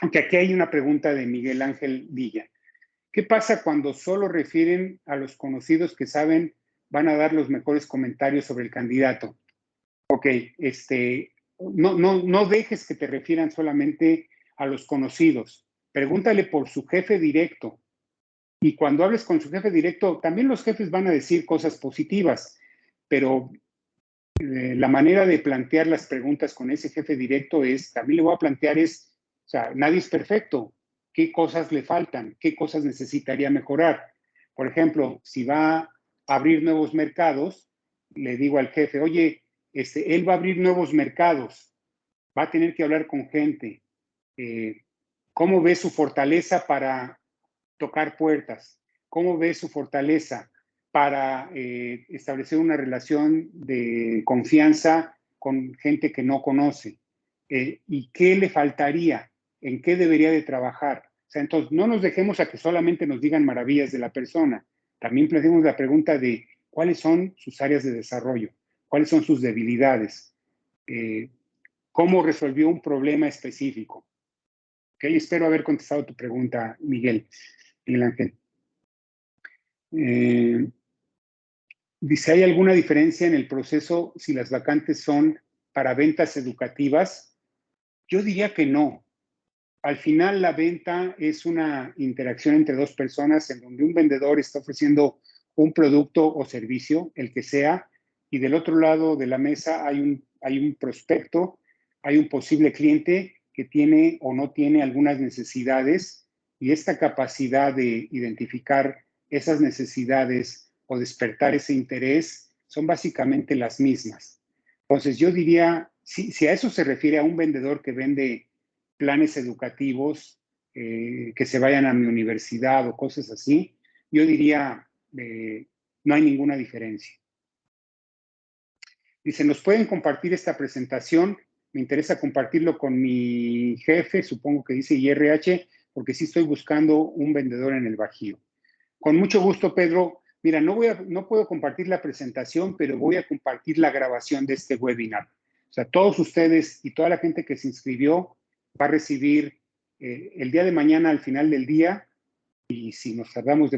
Aunque aquí hay una pregunta de Miguel Ángel Villa. ¿Qué pasa cuando solo refieren a los conocidos que saben van a dar los mejores comentarios sobre el candidato? Ok, no dejes que te refieran solamente a los conocidos. Pregúntale por su jefe directo. Y cuando hables con su jefe directo, también los jefes van a decir cosas positivas, pero la manera de plantear las preguntas con ese jefe directo también le voy a plantear o sea, nadie es perfecto. ¿Qué cosas le faltan? ¿Qué cosas necesitaría mejorar? Por ejemplo, si va a abrir nuevos mercados, le digo al jefe, oye, él va a abrir nuevos mercados, va a tener que hablar con gente. ¿Cómo ve su fortaleza para tocar puertas? ¿Cómo ve su fortaleza para establecer una relación de confianza con gente que no conoce? ¿Y qué le faltaría? ¿En qué debería de trabajar? O sea, entonces, no nos dejemos a que solamente nos digan maravillas de la persona. También planteemos la pregunta de cuáles son sus áreas de desarrollo, cuáles son sus debilidades, cómo resolvió un problema específico. Ok, espero haber contestado tu pregunta, Miguel Ángel. Dice, ¿hay alguna diferencia en el proceso si las vacantes son para ventas educativas? Yo diría que no. Al final, la venta es una interacción entre dos personas en donde un vendedor está ofreciendo un producto o servicio, el que sea, y del otro lado de la mesa hay un prospecto, hay un posible cliente que tiene o no tiene algunas necesidades, y esta capacidad de identificar esas necesidades o despertar ese interés son básicamente las mismas. Entonces, yo diría, si a eso se refiere a un vendedor que vende planes educativos, que se vayan a mi universidad o cosas así, yo diría, no hay ninguna diferencia. Dice, ¿nos pueden compartir esta presentación? Me interesa compartirlo con mi jefe, supongo que dice IRH, porque sí estoy buscando un vendedor en el Bajío. Con mucho gusto, Pedro. Mira, no puedo compartir la presentación, pero voy a compartir la grabación de este webinar. O sea, todos ustedes y toda la gente que se inscribió va a recibir el día de mañana, al final del día, y si nos tardamos